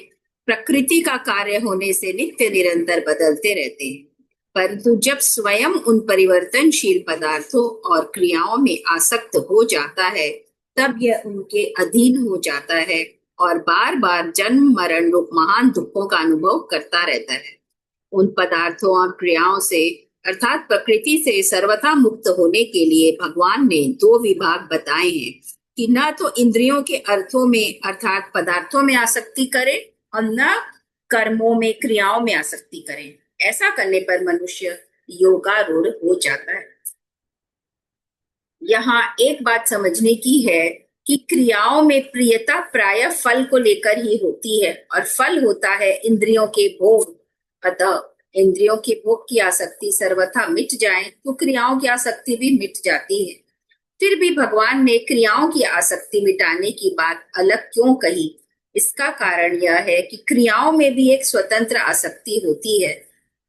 प्रकृति का कार्य होने से नित्य निरंतर बदलते रहते हैं। परंतु जब स्वयं उन परिवर्तनशील पदार्थों और क्रियाओं में आसक्त हो जाता है, तब यह उनके अधीन हो जाता है और बार बार जन्म मरण रूप महान दुखों का अनुभव करता रहता है। उन पदार्थों और क्रियाओं से अर्थात प्रकृति से सर्वथा मुक्त होने के लिए भगवान ने दो विभाग बताए हैं कि न तो इंद्रियों के अर्थों में अर्थात पदार्थों में आसक्ति करें और न कर्मों में क्रियाओं में आसक्ति करें। ऐसा करने पर मनुष्य योगारूढ़ हो जाता है। यहाँ एक बात समझने की है कि क्रियाओं में प्रियता प्रायः फल को लेकर ही होती है और फल होता है इंद्रियों के भोग। अतः इंद्रियों के भोग की आसक्ति सर्वथा मिट जाए तो क्रियाओं की आसक्ति भी मिट जाती है। फिर भी भगवान ने क्रियाओं की आसक्ति मिटाने की बात अलग क्यों कही? इसका कारण यह है कि क्रियाओं में भी एक स्वतंत्र आसक्ति होती है।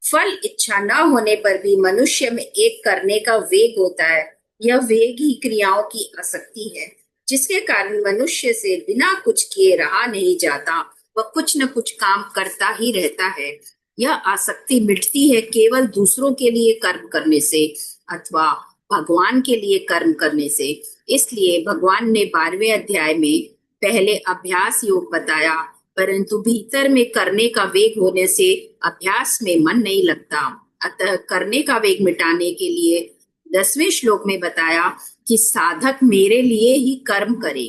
फल इच्छा न होने पर भी मनुष्य में एक करने का वेग होता है। यह वेग ही क्रियाओं की आसक्ति है, जिसके कारण मनुष्य से बिना कुछ किए रहा नहीं जाता, वह कुछ न कुछ काम करता ही रहता है। यह आसक्ति मिटती है केवल दूसरों के लिए कर्म करने से अथवा भगवान के लिए कर्म करने से। इसलिए भगवान ने 12वें अध्याय में पहले अभ्यास योग बताया, परंतु भीतर में करने का वेग होने से अभ्यास में मन नहीं लगता। अतः करने का वेग मिटाने के लिए 10वें श्लोक में बताया कि साधक मेरे लिए ही कर्म करे।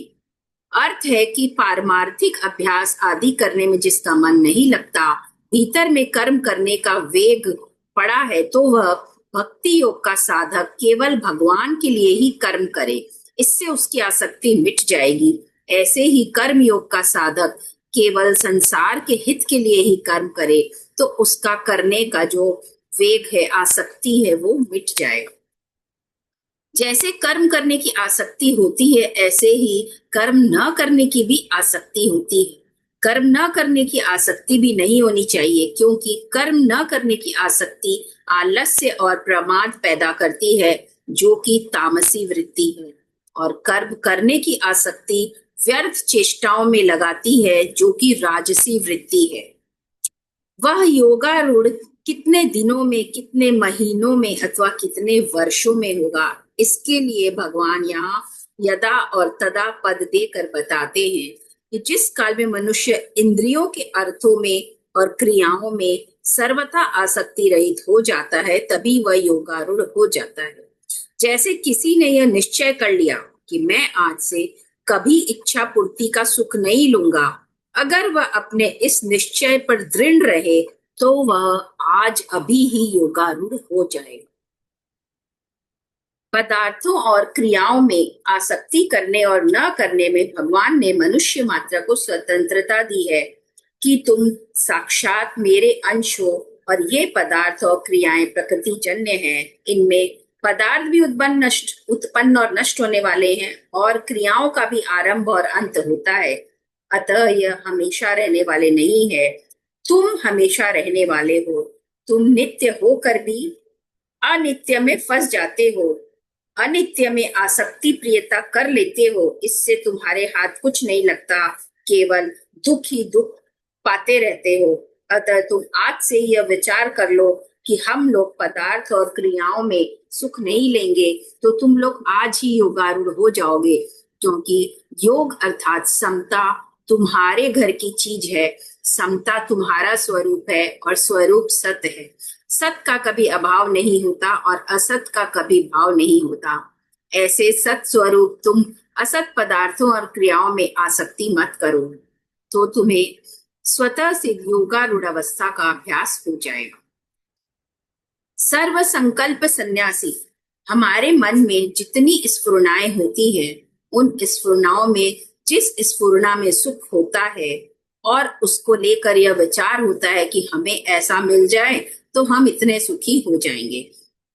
अर्थ है कि पारमार्थिक अभ्यास आदि करने में जिसका मन नहीं लगता, भीतर में कर्म करने का वेग पड़ा है, तो वह भक्ति योग का साधक केवल भगवान के लिए ही कर्म करे। इससे उसकी आसक्ति मिट जाएगी। ऐसे ही कर्म योग का साधक केवल संसार के हित के लिए ही कर्म करे तो उसका करने का जो वेग है, आसक्ति है, वो मिट जाएगा। जैसे कर्म करने की आसक्ति होती है, ऐसे ही कर्म न करने की भी आसक्ति होती है। कर्म न करने की आसक्ति भी नहीं होनी चाहिए, क्योंकि कर्म न करने की आसक्ति आलस्य और प्रमाद पैदा करती है, जो कि तामसी वृत्ति है, और कर्म करने की आसक्ति व्यर्थ चेष्टाओं में लगाती है, जो कि राजसी वृत्ति है। वह योगारूढ़ कितने दिनों में, कितने महीनों में अथवा कितने वर्षों में होगा, इसके लिए भगवान यहाँ यदा और तदा पद देकर बताते हैं कि जिस काल में मनुष्य इंद्रियों के अर्थों में और क्रियाओं में सर्वथा आसक्ति रहित हो जाता है, तभी वह योगारूढ़ हो जाता है। जैसे किसी ने यह निश्चय कर लिया कि मैं आज से कभी इच्छा पूर्ति का सुख नहीं लूंगा, अगर वह अपने इस निश्चय पर दृढ़ रहे तो वह आज अभी ही योगारूढ़ हो जाएगा। पदार्थों और क्रियाओं में आसक्ति करने और न करने में भगवान ने मनुष्य मात्र को स्वतंत्रता दी है कि तुम साक्षात मेरे अंश हो और ये पदार्थ और क्रियाएं प्रकृति जन्य हैं। इनमें पदार्थ भी उत्पन्न और नष्ट होने वाले हैं और क्रियाओं का भी आरंभ और अंत होता है। अतः यह हमेशा रहने वाले नहीं है। तुम हमेशा रहने वाले हो। तुम नित्य होकर भी अनित्य में फंस जाते हो, अनित्य में आसक्ति प्रियता कर लेते हो। इससे तुम्हारे हाथ कुछ नहीं लगता, केवल दुख ही दुख पाते रहते हो। अतः तुम आज से यह विचार कर लो कि हम लोग पदार्थ और क्रियाओं में सुख नहीं लेंगे, तो तुम लोग आज ही योगारूढ़ हो जाओगे, क्योंकि योग अर्थात समता तुम्हारे घर की चीज है। समता तुम्हारा स्वरूप है और स्वरूप सत्य है। सत का कभी अभाव नहीं होता और असत का कभी भाव नहीं होता। ऐसे सत स्वरूप तुम असत पदार्थों और क्रियाओं में आसक्ति मत करो, तो तुम्हें स्वतः से योगारूढ़ अवस्था का अभ्यास हो जाएगा। सर्व संकल्प सन्यासी। हमारे मन में जितनी स्फुरणाएं होती है, उन स्फुरणाओं में जिस स्फुरना में सुख होता है और उसको लेकर यह विचार होता है कि हमें ऐसा मिल जाए तो हम इतने सुखी हो जाएंगे,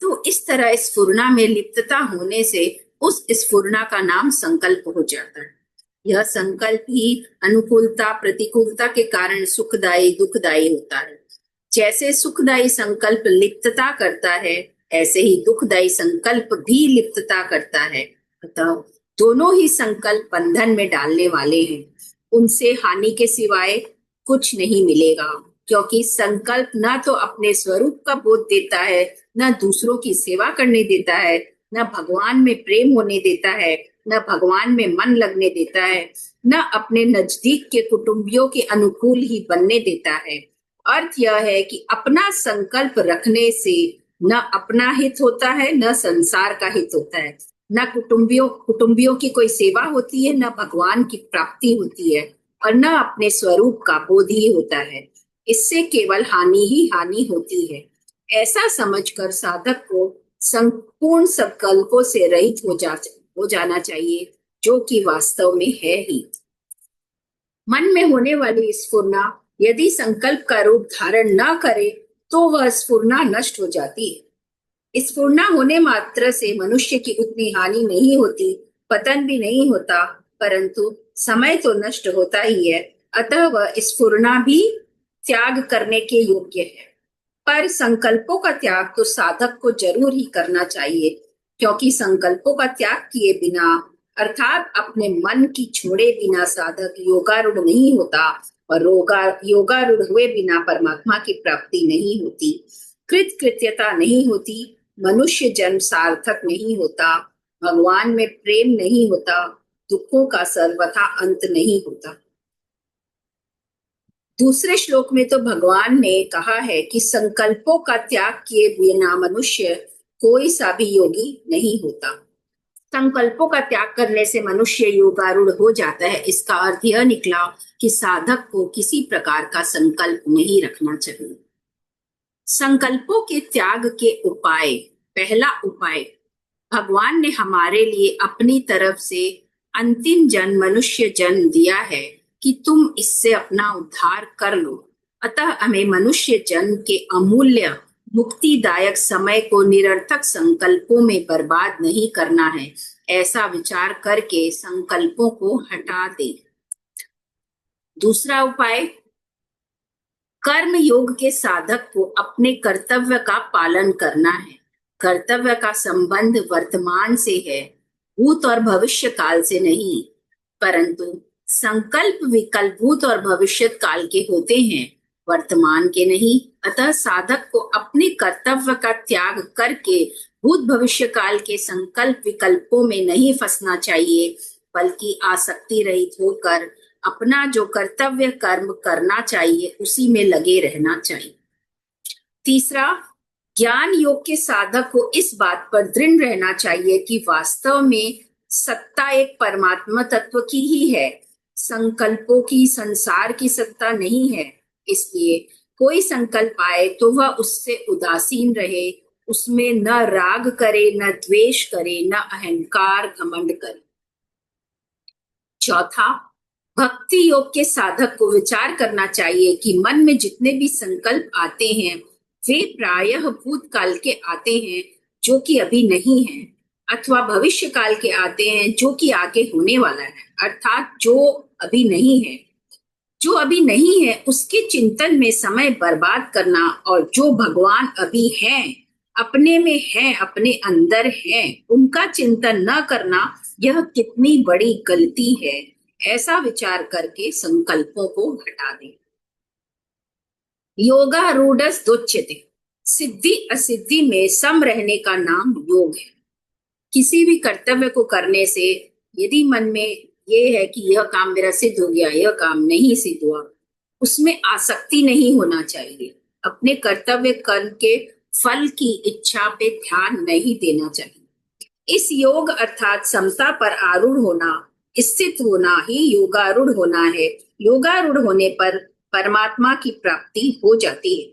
तो इस तरह स्फुरना में लिप्तता होने से उस स्फुरना का नाम संकल्प हो जाता है। यह संकल्प ही अनुकूलता प्रतिकूलता के कारण सुखदायी दुखदायी होता है। जैसे सुखदायी संकल्प लिप्तता करता है, ऐसे ही दुखदायी संकल्प भी लिप्तता करता है। अतः दोनों ही संकल्प बंधन में डालने वाले हैं। उनसे हानि के सिवाय कुछ नहीं मिलेगा, क्योंकि संकल्प न तो अपने स्वरूप का बोध देता है, न दूसरों की सेवा करने देता है, न भगवान में प्रेम होने देता है, न भगवान में मन लगने देता है, न अपने नजदीक के कुटुंबियों के अनुकूल ही बनने देता है। अर्थ यह है कि अपना संकल्प रखने से न अपना हित होता है, न संसार का हित होता है, न कुटुंबियों की कोई सेवा होती है, न भगवान की प्राप्ति होती है, और न अपने स्वरूप का बोध ही होता है। इससे केवल हानि ही हानि होती है। ऐसा समझकर साधक को संपूर्ण संकल्पों से रहित हो जाना चाहिए, जो कि वास्तव में है ही। मन में होने वाली स्फुरना यदि संकल्प का रूप धारण न करे तो वह स्फुरना नष्ट हो जाती है। स्फुरना होने मात्र से मनुष्य की उतनी हानि नहीं होती, पतन भी नहीं होता, परंतु समय तो नष्ट होता ही है। अतः वह स्फुरना भी त्याग करने के योग्य है। पर संकल्पों का त्याग तो साधक को जरूर ही करना चाहिए, क्योंकि संकल्पों का त्याग किए बिना अर्थात अपने मन की छोड़े बिना साधक योगारूढ़ नहीं होता, और योगारूढ़ हुए बिना परमात्मा की प्राप्ति नहीं होती, कृतकृत्यता नहीं होती, मनुष्य जन्म सार्थक नहीं होता, भगवान में प्रेम नहीं होता, दुखों का सर्वथा अंत नहीं होता। दूसरे श्लोक में तो भगवान ने कहा है कि संकल्पों का त्याग किए बिना मनुष्य कोई सा भी योगी नहीं होता। संकल्पों का त्याग करने से मनुष्य योगारूढ़ हो जाता है। इसका अर्थ यह निकला कि साधक को किसी प्रकार का संकल्प नहीं रखना चाहिए। संकल्पों के त्याग के उपाय। पहला उपाय, भगवान ने हमारे लिए अपनी तरफ से अंतिम जन्म मनुष्य जन्म दिया है कि तुम इससे अपना उद्धार कर लो। अतः हमें मनुष्य जन्म के अमूल्य मुक्तिदायक समय को निरर्थक संकल्पों में बर्बाद नहीं करना है। ऐसा विचार करके संकल्पों को हटा दे। दूसरा उपाय, कर्म योग के साधक को अपने कर्तव्य का पालन करना है। कर्तव्य का संबंध वर्तमान से है, भूत और भविष्य काल से नहीं, परंतु संकल्प विकल्प भूत और भविष्य काल के होते हैं, वर्तमान के नहीं। अतः साधक को अपने कर्तव्य का त्याग करके भूत भविष्य काल के संकल्प विकल्पों में नहीं फंसना चाहिए, बल्कि आसक्ति रहित होकर अपना जो कर्तव्य कर्म करना चाहिए उसी में लगे रहना चाहिए। तीसरा, ज्ञान योग के साधक को इस बात पर दृढ़ रहना चाहिए कि वास्तव में सत्ता एक परमात्मा तत्व की ही है, संकल्पों की, संसार की सत्ता नहीं है। इसलिए कोई संकल्प आए तो वह उससे उदासीन रहे, उसमें न राग करे, न द्वेष करे, न अहंकार घमंड करे। चौथा, भक्ति योग के साधक को विचार करना चाहिए कि मन में जितने भी संकल्प आते हैं वे प्रायः भूतकाल के आते हैं जो कि अभी नहीं है, अथवा भविष्य काल के आते हैं जो कि आगे होने वाला है, अर्थात जो अभी नहीं है। जो अभी नहीं है उसके चिंतन में समय बर्बाद करना, और जो भगवान अभी हैं, अपने में हैं, अपने अंदर हैं, उनका चिंतन न करना, यह कितनी बड़ी गलती है। ऐसा विचार करके संकल्पों को हटा दें। योगारूढ़स् दोच्यते, सिद्धि असिद्धि में सम रहने का नाम योग है। किसी भी कर्तव्य को करने से यदि मन में ये है कि यह काम मेरा सिद्ध हो गया, यह काम नहीं सिद्ध हुआ, उसमें आसक्ति नहीं होना चाहिए। अपने कर्तव्य कर्म के फल की इच्छा पे ध्यान नहीं देना चाहिए। इस योग अर्थात समता पर आरूढ़ होना, स्थित होना ही योगारूढ़ होना है। योगारूढ़ होने पर परमात्मा की प्राप्ति हो जाती है।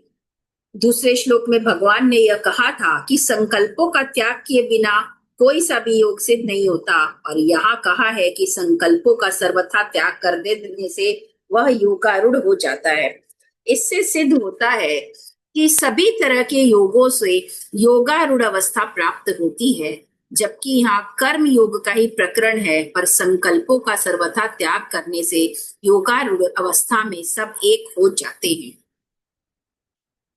दूसरे श्लोक में भगवान ने यह कहा था कि संकल्पों का त्याग किए बिना कोई सा भी योग सिद्ध नहीं होता, और यहाँ कहा है कि संकल्पों का सर्वथा त्याग कर देने से वह योगारूढ़ हो जाता है। इससे सिद्ध होता है कि सभी तरह के योगों से योगारूढ़ अवस्था प्राप्त होती है, जबकि यहाँ कर्म योग का ही प्रकरण है, पर संकल्पों का सर्वथा त्याग करने से योगारूढ़ अवस्था में सब एक हो जाते हैं।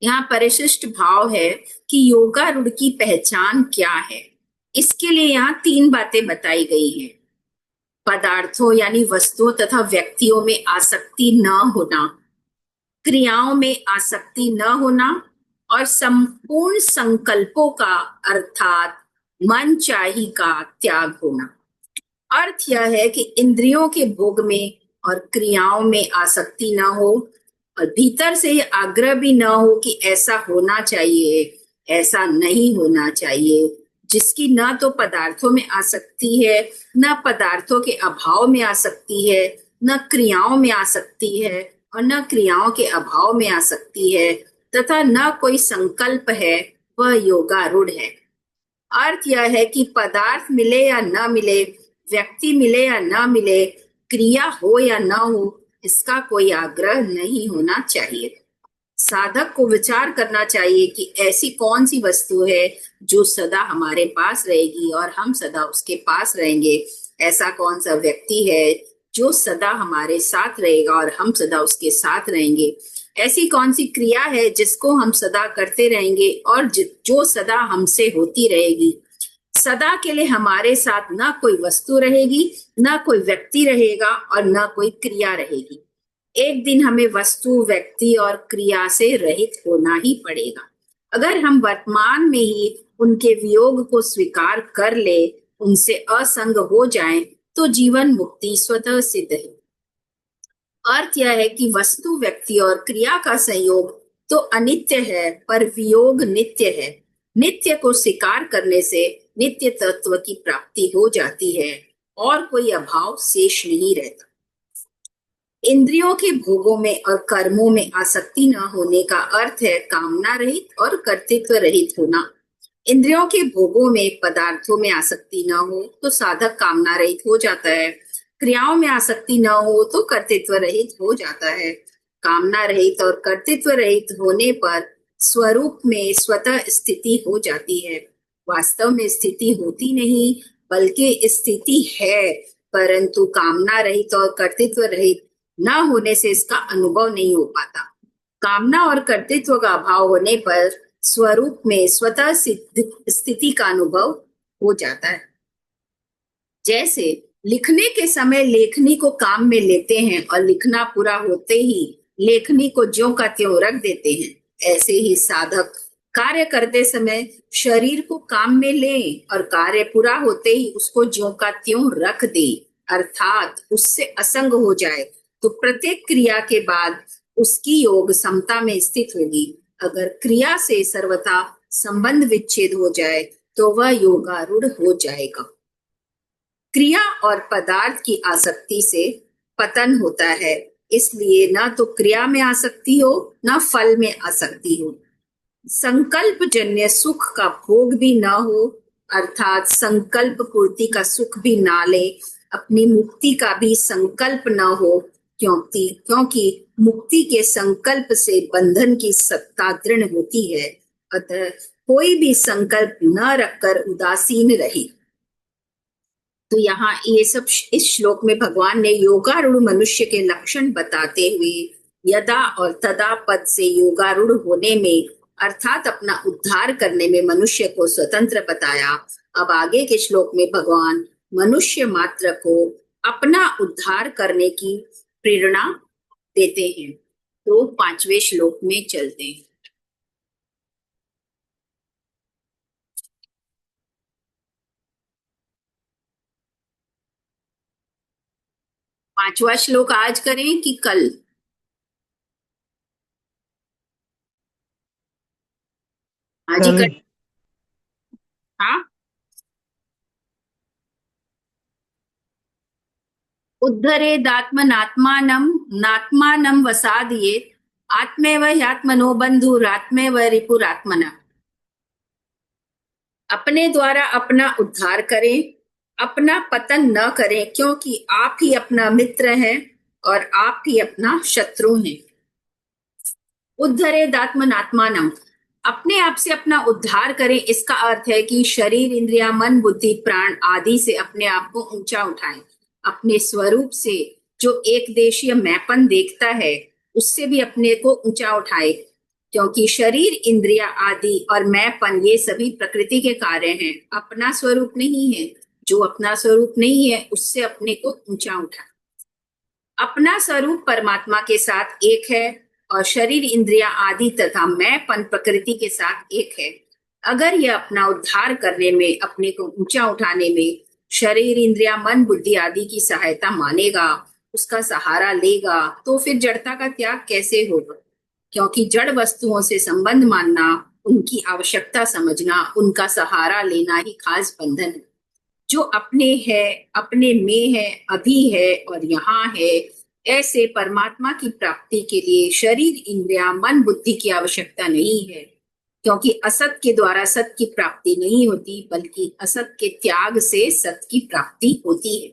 यहाँ परिशिष्ट भाव है कि योगारूढ़ की पहचान क्या है। इसके लिए यहाँ 3 बातें बताई गई हैं। पदार्थों यानी वस्तुओं तथा व्यक्तियों में आसक्ति न होना, क्रियाओं में आसक्ति न होना और संपूर्ण संकल्पों का अर्थात मनचाही का त्याग होना। अर्थ यह है कि इंद्रियों के भोग में और क्रियाओं में आसक्ति न हो और भीतर से ये आग्रह भी न हो कि ऐसा होना चाहिए, ऐसा नहीं होना चाहिए। जिसकी न तो पदार्थों में आसक्ति है, न पदार्थों के अभाव में आसक्ति है, न क्रियाओं में आसक्ति है और न क्रियाओं के अभाव में आसक्ति है, तथा न कोई संकल्प है, वह योगारूढ़ है। अर्थ यह है कि पदार्थ मिले या न मिले, व्यक्ति मिले या न मिले, क्रिया हो या न हो, इसका कोई आग्रह नहीं होना चाहिए। साधक को विचार करना चाहिए कि ऐसी कौन सी वस्तु है जो सदा हमारे पास रहेगी और हम सदा उसके पास रहेंगे। ऐसा कौन सा व्यक्ति है जो सदा हमारे साथ रहेगा और हम सदा उसके साथ रहेंगे। ऐसी कौन सी क्रिया है जिसको हम सदा करते रहेंगे और जो सदा हमसे होती रहेगी। सदा के लिए हमारे साथ न कोई वस्तु रहेगी, न कोई व्यक्ति रहेगा और न कोई क्रिया रहेगी। एक दिन हमें वस्तु, व्यक्ति और क्रिया से रहित होना ही पड़ेगा। अगर हम वर्तमान में ही उनके वियोग को स्वीकार कर ले, उनसे असंग हो जाएं, तो जीवन मुक्ति स्वतः सिद्ध है। अर्थ यह है कि वस्तु, व्यक्ति और क्रिया का संयोग तो अनित्य है, पर वियोग नित्य है। नित्य को स्वीकार करने से नित्य तत्व की प्राप्ति हो जाती है और कोई अभाव शेष नहीं रहता। इंद्रियों के भोगों में और कर्मों में आसक्ति न होने का अर्थ है कामना रहित और कर्तृत्व रहित होना। इंद्रियों के भोगों में, पदार्थों में आसक्ति न हो तो साधक कामना रहित हो जाता है। क्रियाओं में आसक्ति न हो तो कर्तृत्व रहित हो जाता है। कामना रहित और कर्तृत्व रहित होने पर स्वरूप में स्वतः स्थिति हो जाती है। वास्तव में स्थिति होती नहीं, बल्कि स्थिति है, परंतु कामना रहित और कर्तृत्व रहित न होने से इसका अनुभव नहीं हो पाता। कामना और कर्तृत्व का अभाव होने पर स्वरूप में स्वतः सिद्ध स्थिति का अनुभव हो जाता है। जैसे लिखने के समय लेखनी को काम में लेते हैं और लिखना पूरा होते ही लेखनी को ज्यों का त्यों रख देते हैं, ऐसे ही साधक कार्य करते समय शरीर को काम में ले और कार्य पूरा होते ही उसको ज्यों का त्यों रख दे, अर्थात उससे असंग हो जाए, तो प्रत्येक क्रिया के बाद उसकी योग समता में स्थित होगी। अगर क्रिया से सर्वथा संबंध विच्छेद हो जाए तो वह योगारूढ़ हो जाएगा। क्रिया और पदार्थ की आसक्ति से पतन होता है, इसलिए न तो क्रिया में आसक्ति हो न फल में आसक्ति हो। संकल्प जन्य सुख का भोग भी न हो, अर्थात संकल्प पूर्ति का सुख भी ना ले, अपनी मुक्ति का भी संकल्प न हो, क्योंकि मुक्ति के संकल्प से बंधन की सत्ता दृढ़ होती है। अतः कोई भी संकल्प न रखकर उदासीन रहे। तो यहाँ ये सब इस श्लोक में भगवान ने योगारूढ़ मनुष्य के लक्षण बताते हुए यदा और तदा पद से योगारूढ़ होने में, अर्थात अपना उद्धार करने में मनुष्य को स्वतंत्र बताया। अब आगे के श्लोक में भगवान मनुष्य मात्र को अपना उद्धार करने की प्रेरणा देते हैं। तो 5वें श्लोक में चलते हैं। 5वां श्लोक आज करें कि कल? आज ही कर। हाँ, उद्धरेदात्मनात्मानं नात्मानं वसादयेत् आत्मेव ह्यात्मनो बन्धुरात्मेव रिपुरात्मना। अपने द्वारा अपना उद्धार करें, अपना पतन न करें, क्योंकि आप ही अपना मित्र हैं और आप ही अपना शत्रु हैं। उद्धरेदात्मनात्मानं, अपने आप से अपना उद्धार करें, इसका अर्थ है कि शरीर, इंद्रिया, मन, बुद्धि, प्राण आदि से अपने आप को ऊंचा उठाएं। अपने स्वरूप से जो एक देशीय मैपन देखता है, उससे भी अपने को ऊंचा उठाए, क्योंकि शरीर, इंद्रिया आदि और मैंपन ये सभी प्रकृति के कार्य हैं, अपना स्वरूप नहीं है। जो अपना स्वरूप नहीं है उससे अपने को ऊंचा उठा। अपना स्वरूप परमात्मा के साथ एक है और शरीर, इंद्रिया आदि तथा मैंपन प्रकृति के साथ एक है। अगर यह अपना उद्धार करने में, अपने को ऊंचा उठाने में शरीर, इंद्रिया, मन, बुद्धि आदि की सहायता मानेगा, उसका सहारा लेगा, तो फिर जड़ता का त्याग कैसे होगा? क्योंकि जड़ वस्तुओं से संबंध मानना, उनकी आवश्यकता समझना, उनका सहारा लेना ही खास बंधन है। जो अपने है, अपने में है, अभी है और यहाँ है, ऐसे परमात्मा की प्राप्ति के लिए शरीर, इंद्रिया, मन, बुद्धि की आवश्यकता नहीं है। क्योंकि असत के द्वारा सत की प्राप्ति नहीं होती, बल्कि असत के त्याग से सत की प्राप्ति होती है।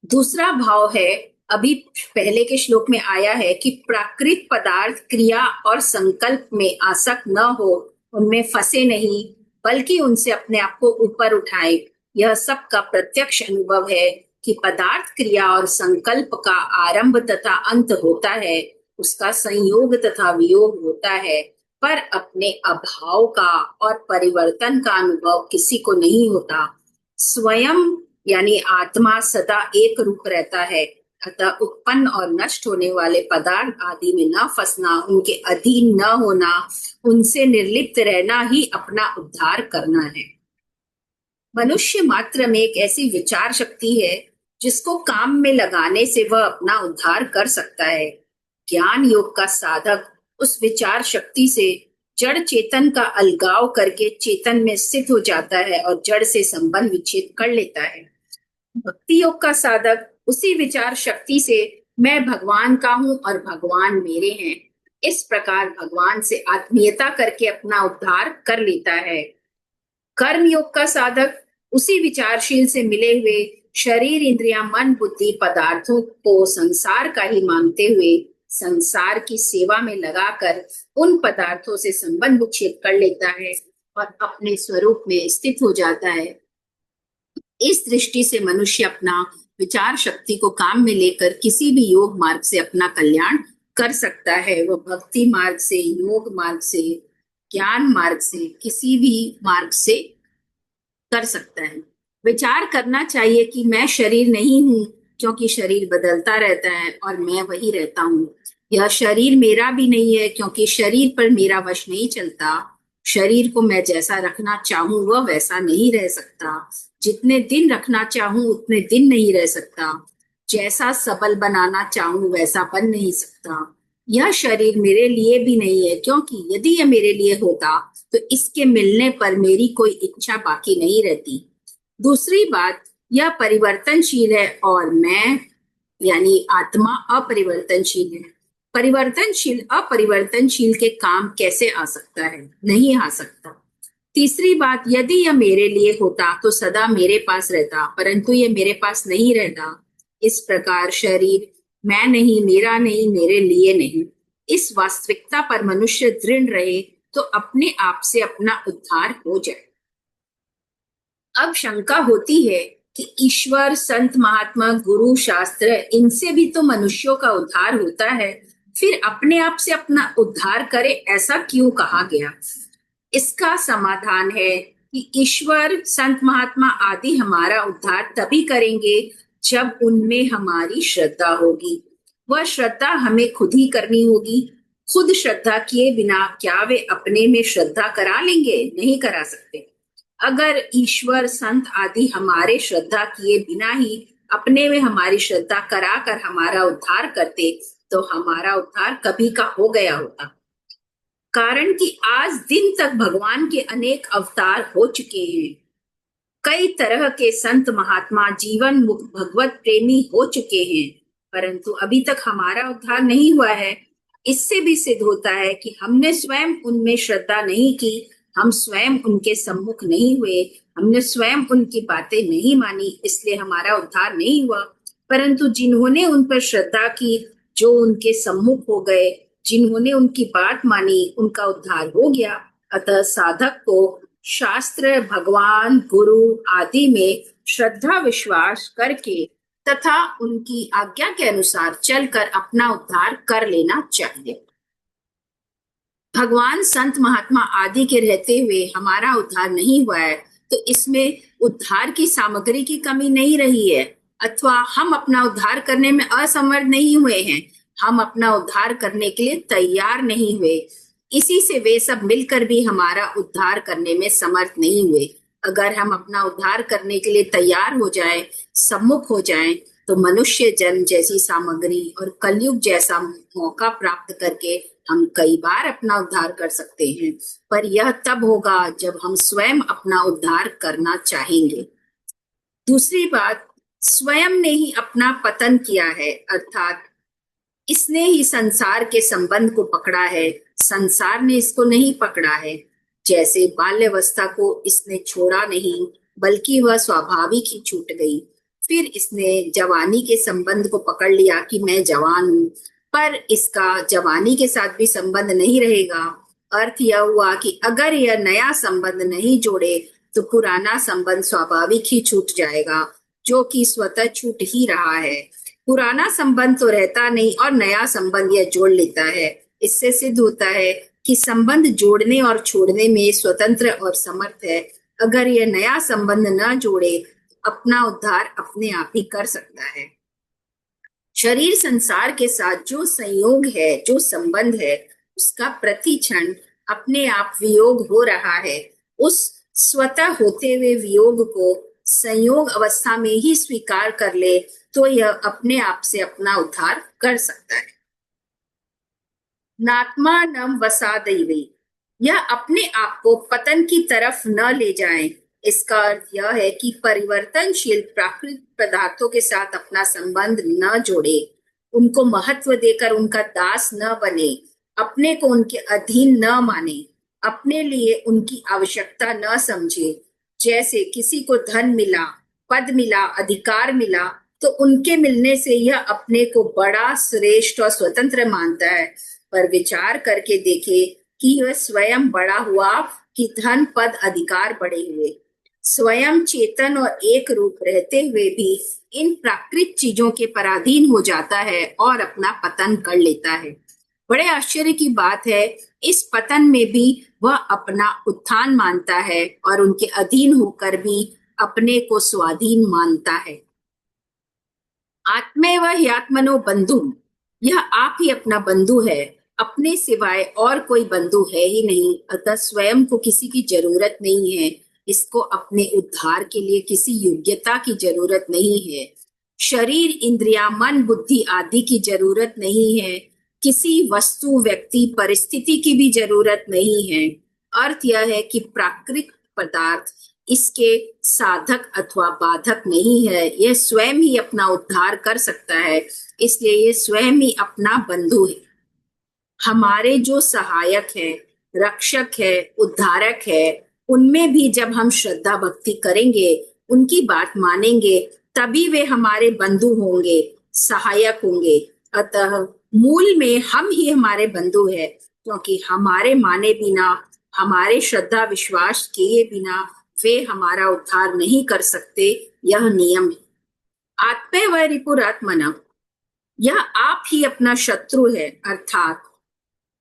दूसरा भाव है, अभी पहले के श्लोक में आया है कि प्राकृत पदार्थ क्रिया और संकल्प में आसक्त न हो, उनमें फंसे नहीं, बल्कि उनसे अपने आप को ऊपर उठाए। यह सबका प्रत्यक्ष अनुभव है कि पदार्थ, क्रिया और संकल्प का आरंभ तथा अंत होता है, उसका संयोग तथा वियोग होता है, पर अपने अभाव का और परिवर्तन का अनुभव किसी को नहीं होता। स्वयं यानी आत्मा सदा एक रूप रहता है। अतः उत्पन्न और नष्ट होने वाले पदार्थ आदि में न फंसना, उनके अधीन न होना, उनसे निर्लिप्त रहना ही अपना उद्धार करना है। मनुष्य मात्र में एक ऐसी विचार शक्ति है जिसको काम में लगाने से वह अपना उद्धार कर सकता है। ज्ञान योग का साधक उस विचार शक्ति से जड़ चेतन का अलगाव करके चेतन में स्थित हो जाता है और जड़ से संबंध विच्छेद कर लेता है। भक्ति योग का साधक उसी विचार शक्ति से मैं भगवान का हूं और भगवान मेरे हैं, इस प्रकार भगवान से आत्मीयता करके अपना उद्धार कर लेता है। कर्म योग का साधक उसी विचारशील से मिले हुए शरीर, इंद्रिया, मन, बुद्धि पदार्थों को संसार का ही मानते हुए संसार की सेवा में लगाकर उन पदार्थों से संबंध विच्छेद कर लेता है और अपने स्वरूप में स्थित हो जाता है। इस दृष्टि से मनुष्य अपना विचार शक्ति को काम में लेकर किसी भी योग मार्ग से अपना कल्याण कर सकता है। वह भक्ति मार्ग से, योग मार्ग से, ज्ञान मार्ग से, किसी भी मार्ग से कर सकता है। विचार करना चाहिए कि मैं शरीर नहीं हूं, क्योंकि शरीर बदलता रहता है और मैं वही रहता हूं। यह शरीर मेरा भी नहीं है, क्योंकि शरीर पर मेरा वश नहीं चलता। शरीर को मैं जैसा रखना चाहूं वह वैसा नहीं रह सकता। जितने दिन रखना चाहूं उतने दिन नहीं रह सकता। जैसा सबल बनाना चाहूं वैसा बन नहीं सकता। यह शरीर मेरे लिए भी नहीं है, क्योंकि यदि यह मेरे लिए होता तो इसके मिलने पर मेरी कोई इच्छा बाकी नहीं रहती। दूसरी बात, यह परिवर्तनशील है और मैं यानी आत्मा अपरिवर्तनशील है। परिवर्तनशील अपरिवर्तनशील के काम कैसे आ सकता है? नहीं आ सकता। तीसरी बात, यदि यह मेरे लिए होता तो सदा मेरे पास रहता, परंतु यह मेरे पास नहीं रहता। इस प्रकार शरीर मैं नहीं, मेरा नहीं, मेरे लिए नहीं, इस वास्तविकता पर मनुष्य दृढ़ रहे तो अपने आप से अपना उद्धार हो जाए। अब शंका होती है कि ईश्वर, संत, महात्मा, गुरु, शास्त्र, इनसे भी तो मनुष्यों का उद्धार होता है, फिर अपने आप से अपना उद्धार करे, ऐसा क्यों कहा गया? इसका समाधान है कि ईश्वर, संत, महात्मा आदि हमारा उद्धार तभी करेंगे जब उनमें हमारी श्रद्धा होगी। वह श्रद्धा हमें खुद ही करनी होगी। खुद श्रद्धा किए बिना क्या वे अपने में श्रद्धा करा लेंगे? नहीं करा सकते। अगर ईश्वर, संत आदि हमारे श्रद्धा किए बिना ही अपने में हमारी श्रद्धा कराकर हमारा उद्धार करते तो हमारा उद्धार कभी का हो गया होता। कारण कि आज दिन तक भगवान के अनेक अवतार हो चुके हैं। कई तरह के संत, महात्मा, जीवन मुक्त भगवत प्रेमी हो चुके हैं, परंतु अभी तक हमारा उद्धार नहीं हुआ है। इससे भी सिद्ध होता है कि हमने स्वयं उनमें श्रद्धा नहीं की, हम स्वयं उनके सम्मुख नहीं हुए, हमने स्वयं उनकी बातें नहीं मानी, इसलिए हमारा उद्धार नहीं हुआ। परंतु जिन्होंने उन पर श्रद्धा की, जो उनके सम्मुख हो गए, जिन्होंने उनकी बात मानी, उनका उद्धार हो गया। अतः साधक को शास्त्र, भगवान, गुरु आदि में श्रद्धा विश्वास करके तथा उनकी आज्ञा के अनुसार चलकर अपना उद्धार कर लेना चाहिए। भगवान संत महात्मा आदि के रहते हुए हमारा उद्धार नहीं हुआ है, तो इसमें उद्धार की सामग्री की कमी नहीं रही है, अथवा हम अपना उद्धार करने में असमर्थ नहीं हुए हैं, हम अपना उद्धार करने के लिए तैयार नहीं हुए। इसी से वे सब मिलकर भी हमारा उद्धार करने में समर्थ नहीं हुए। अगर हम अपना उद्धार करने के लिए तैयार हो जाएं, सम्मुख हो जाएं, तो मनुष्य जन्म जैसी सामग्री और कलयुग जैसा मौका प्राप्त करके हम कई बार अपना उद्धार कर सकते हैं। पर यह तब होगा जब हम स्वयं अपना उद्धार करना चाहेंगे। दूसरी बात, स्वयं ने ही अपना पतन किया है, अर्थात इसने ही संसार के संबंध को पकड़ा है, संसार ने इसको नहीं पकड़ा है। जैसे बाल्यावस्था को इसने छोड़ा नहीं, बल्कि वह स्वाभाविक ही छूट गई। फिर इसने जवानी के संबंध को पकड़ लिया कि मैं जवान हूं, पर इसका जवानी के साथ भी संबंध नहीं रहेगा। अर्थ यह हुआ कि अगर यह नया संबंध नहीं जोड़े, तो पुराना संबंध स्वाभाविक ही छूट जाएगा, जो कि स्वतः छूट ही रहा है। पुराना संबंध तो रहता नहीं और नया संबंध यह जोड़ लेता है। इससे सिद्ध होता है कि संबंध जोड़ने और छोड़ने में स्वतंत्र और समर्थ है। अगर यह नया संबंध न जोड़े, अपना उद्धार अपने आप ही कर सकता है। शरीर संसार के साथ जो संयोग है, जो संबंध है, उसका प्रति क्षण अपने आप वियोग हो रहा है। उस स्वतः होते हुए वियोग को संयोग अवस्था में ही स्वीकार कर ले, तो यह अपने आप से अपना उद्धार कर सकता है। नात्मानं वसादैवे, यह अपने आप को पतन की तरफ न ले जाएं। इसका अर्थ यह है कि परिवर्तनशील प्राकृतिक पदार्थों के साथ अपना संबंध न जोड़े, उनको महत्व देकर उनका दास न बने, अपने को उनके अधीन न माने, अपने लिए उनकी आवश्यकता न समझे। जैसे किसी को धन मिला, पद मिला, अधिकार मिला, तो उनके मिलने से यह अपने को बड़ा, श्रेष्ठ और स्वतंत्र मानता है। पर विचार करके देखे कि यह स्वयं बड़ा हुआ कि धन, पद, अधिकार बढ़े हुए। स्वयं चेतन और एक रूप रहते हुए भी इन प्राकृतिक चीजों के पराधीन हो जाता है और अपना पतन कर लेता है। बड़े आश्चर्य की बात है, इस पतन में भी वह अपना उत्थान मानता है और उनके अधीन होकर भी अपने को स्वाधीन मानता है। आत्मैव ह्यात्मनो बंधु, यह आप ही अपना बंधु है, अपने सिवाय और कोई बंधु है ही नहीं। अतः स्वयं को किसी की जरूरत नहीं है, इसको अपने उद्धार के लिए किसी योग्यता की जरूरत नहीं है। शरीर, इंद्रिया, मन, बुद्धि आदि की जरूरत नहीं है। किसी वस्तु, व्यक्ति, परिस्थिति की भी जरूरत नहीं है। अर्थ यह है कि प्राकृतिक पदार्थ इसके साधक अथवा बाधक नहीं है, यह स्वयं ही अपना उद्धार कर सकता है, इसलिए यह स्वयं ही अपना बंधु है। हमारे जो सहायक है, रक्षक है, उद्धारक है, उनमें भी जब हम श्रद्धा भक्ति करेंगे, उनकी बात मानेंगे, तभी वे हमारे बंधु होंगे, सहायक होंगे। अतः मूल में हम ही हमारे बंधु है, क्योंकि हमारे माने बिना, हमारे श्रद्धा विश्वास किए बिना वे हमारा उद्धार नहीं कर सकते। यह नियम है। आत्मैव रिपुरात्मनः, यह आप ही अपना शत्रु है, अर्थात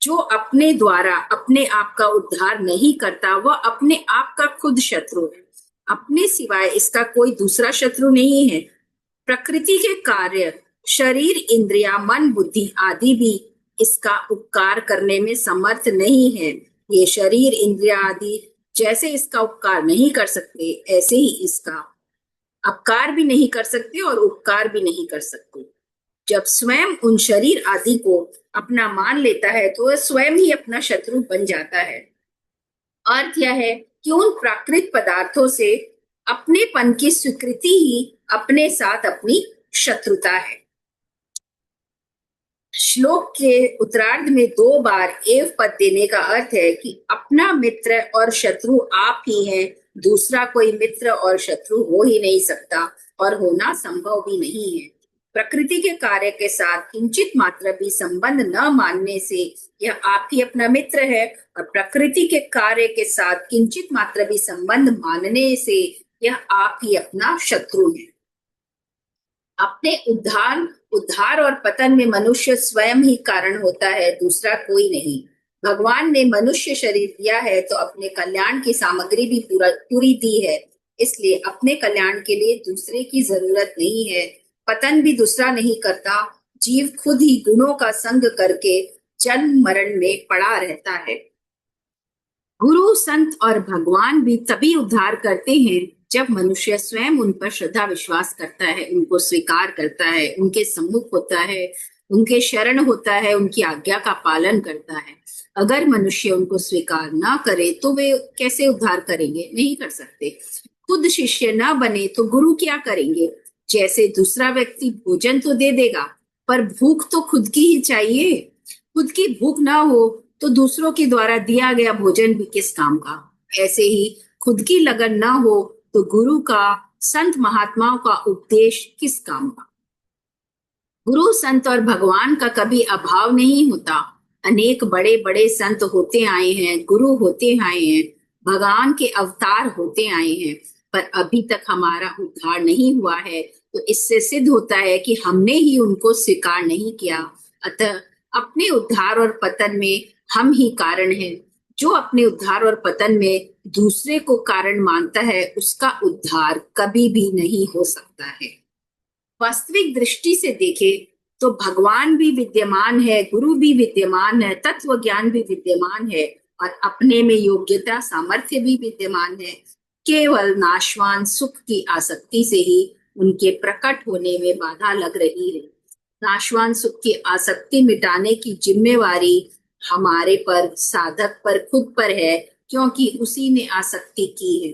जो अपने द्वारा अपने आप का उद्धार नहीं करता, वह अपने आप का खुद शत्रु है। अपने सिवाय इसका कोई दूसरा शत्रु नहीं है। प्रकृति के कार्य, शरीर, इंद्रिया, मन, बुद्धि आदि भी इसका उपकार करने में समर्थ नहीं है। ये शरीर, इंद्रिया आदि जैसे इसका उपकार नहीं कर सकते, ऐसे ही इसका अपकार भी नहीं कर सकते और उपकार भी नहीं कर सकते। जब स्वयं उन शरीर आदि को अपना मान लेता है, तो वह स्वयं ही अपना शत्रु बन जाता है। अर्थ यह है कि उन प्राकृतिक पदार्थों से अपनेपन की स्वीकृति ही अपने साथ अपनी शत्रुता है। श्लोक के उत्तरार्ध में 2 बार एव पद देने का अर्थ है कि अपना मित्र और शत्रु आप ही हैं, दूसरा कोई मित्र और शत्रु हो ही नहीं सकता और होना संभव भी नहीं है। प्रकृति के कार्य के साथ किंचित मात्र भी संबंध न मानने से यह आप ही अपना मित्र है, और प्रकृति के कार्य के साथ किंचित मात्र भी संबंध मानने से यह आप ही अपना शत्रु है। अपने उद्धार और पतन में मनुष्य स्वयं ही कारण होता है, दूसरा कोई नहीं। भगवान ने मनुष्य शरीर दिया है तो अपने कल्याण की सामग्री भी पूरी दी है, इसलिए अपने कल्याण के लिए दूसरे की जरूरत नहीं है। पतन भी दूसरा नहीं करता, जीव खुद ही गुणों का संग करके जन्म मरण में पड़ा रहता है। गुरु संत और भगवान भी तभी उद्धार करते हैं जब मनुष्य स्वयं उन पर श्रद्धा विश्वास करता है, उनको स्वीकार करता है, उनके सम्मुख होता है, उनके शरण होता है, उनकी आज्ञा का पालन करता है। अगर मनुष्य उनको स्वीकार ना करे तो वे कैसे उद्धार करेंगे? नहीं कर सकते। खुद शिष्य ना बने तो गुरु क्या करेंगे? जैसे दूसरा व्यक्ति भोजन तो दे देगा, पर भूख तो खुद की ही चाहिए। खुद की भूख ना हो तो दूसरों के द्वारा दिया गया भोजन भी किस काम का? ऐसे ही खुद की लगन ना हो तो गुरु का, संत महात्माओं का उपदेश किस काम का? गुरु संत और भगवान का कभी अभाव नहीं होता। अनेक बड़े बड़े संत होते आए हैं, गुरु होते आए हैं, भगवान के अवतार होते आए हैं, पर अभी तक हमारा उद्धार नहीं हुआ है। तो इससे सिद्ध होता है कि हमने ही उनको स्वीकार नहीं किया। अतः अपने उद्धार और पतन में हम ही कारण हैं। जो अपने उद्धार और पतन में दूसरे को कारण मानता है, उसका उद्धार कभी भी नहीं हो सकता है। वास्तविक दृष्टि से देखें तो भगवान भी विद्यमान है, गुरु भी विद्यमान है, तत्व ज्ञान भी विद्यमान है और अपने में योग्यता सामर्थ्य भी विद्यमान है। केवल नाशवान सुख की आसक्ति से ही उनके प्रकट होने में बाधा लग रही है। नाशवान सुख की आसक्ति मिटाने की जिम्मेवारी हमारे पर, साधक पर, खुद पर है, क्योंकि उसी ने आसक्ति की है।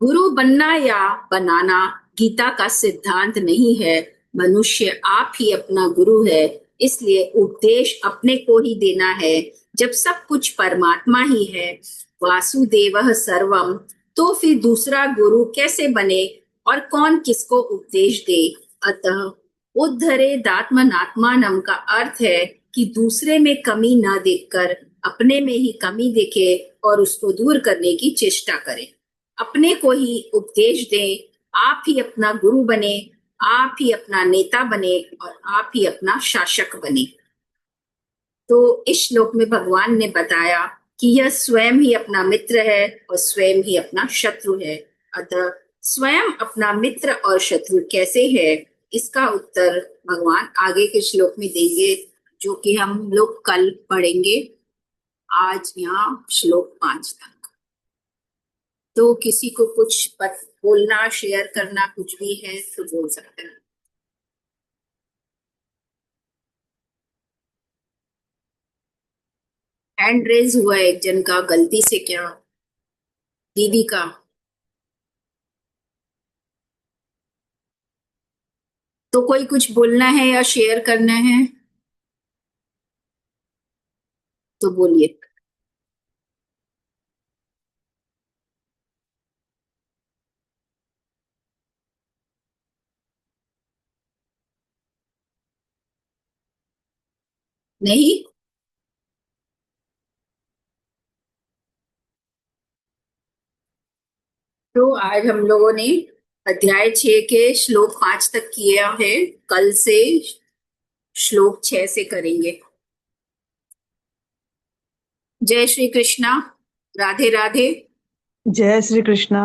गुरु बनना या बनाना गीता का सिद्धांत नहीं है। मनुष्य आप ही अपना गुरु है, इसलिए उपदेश अपने को ही देना है। जब सब कुछ परमात्मा ही है, वासुदेवः सर्वम, तो फिर दूसरा गुरु कैसे बने और कौन किसको उपदेश दे? अतः उद्धरेदात्मनात्मानम का अर्थ है कि दूसरे में कमी न देखकर अपने में ही कमी देखे और उसको दूर करने की चेष्टा करें। अपने को ही उपदेश दें, आप ही अपना गुरु बने, आप ही अपना नेता बने और आप ही अपना शासक बने। तो इस श्लोक में भगवान ने बताया कि यह स्वयं ही अपना मित्र है और स्वयं ही अपना शत्रु है। अतः स्वयं अपना मित्र और शत्रु कैसे है, इसका उत्तर भगवान आगे के श्लोक में देंगे, जो कि हम लोग कल पढ़ेंगे। आज यहाँ श्लोक 5 तक। तो किसी को कुछ बोलना, शेयर करना कुछ भी है तो बोल सकते हैं। हैंड रेज हुआ है एक जन का, गलती से, क्या दीदी का? तो कोई कुछ बोलना है या शेयर करना है तो बोलिए। नहीं तो आज हम लोगों ने अध्याय 6 के श्लोक 5 तक किया है। कल से श्लोक 6 से करेंगे। जय श्री कृष्णा। राधे राधे। जय श्री कृष्णा।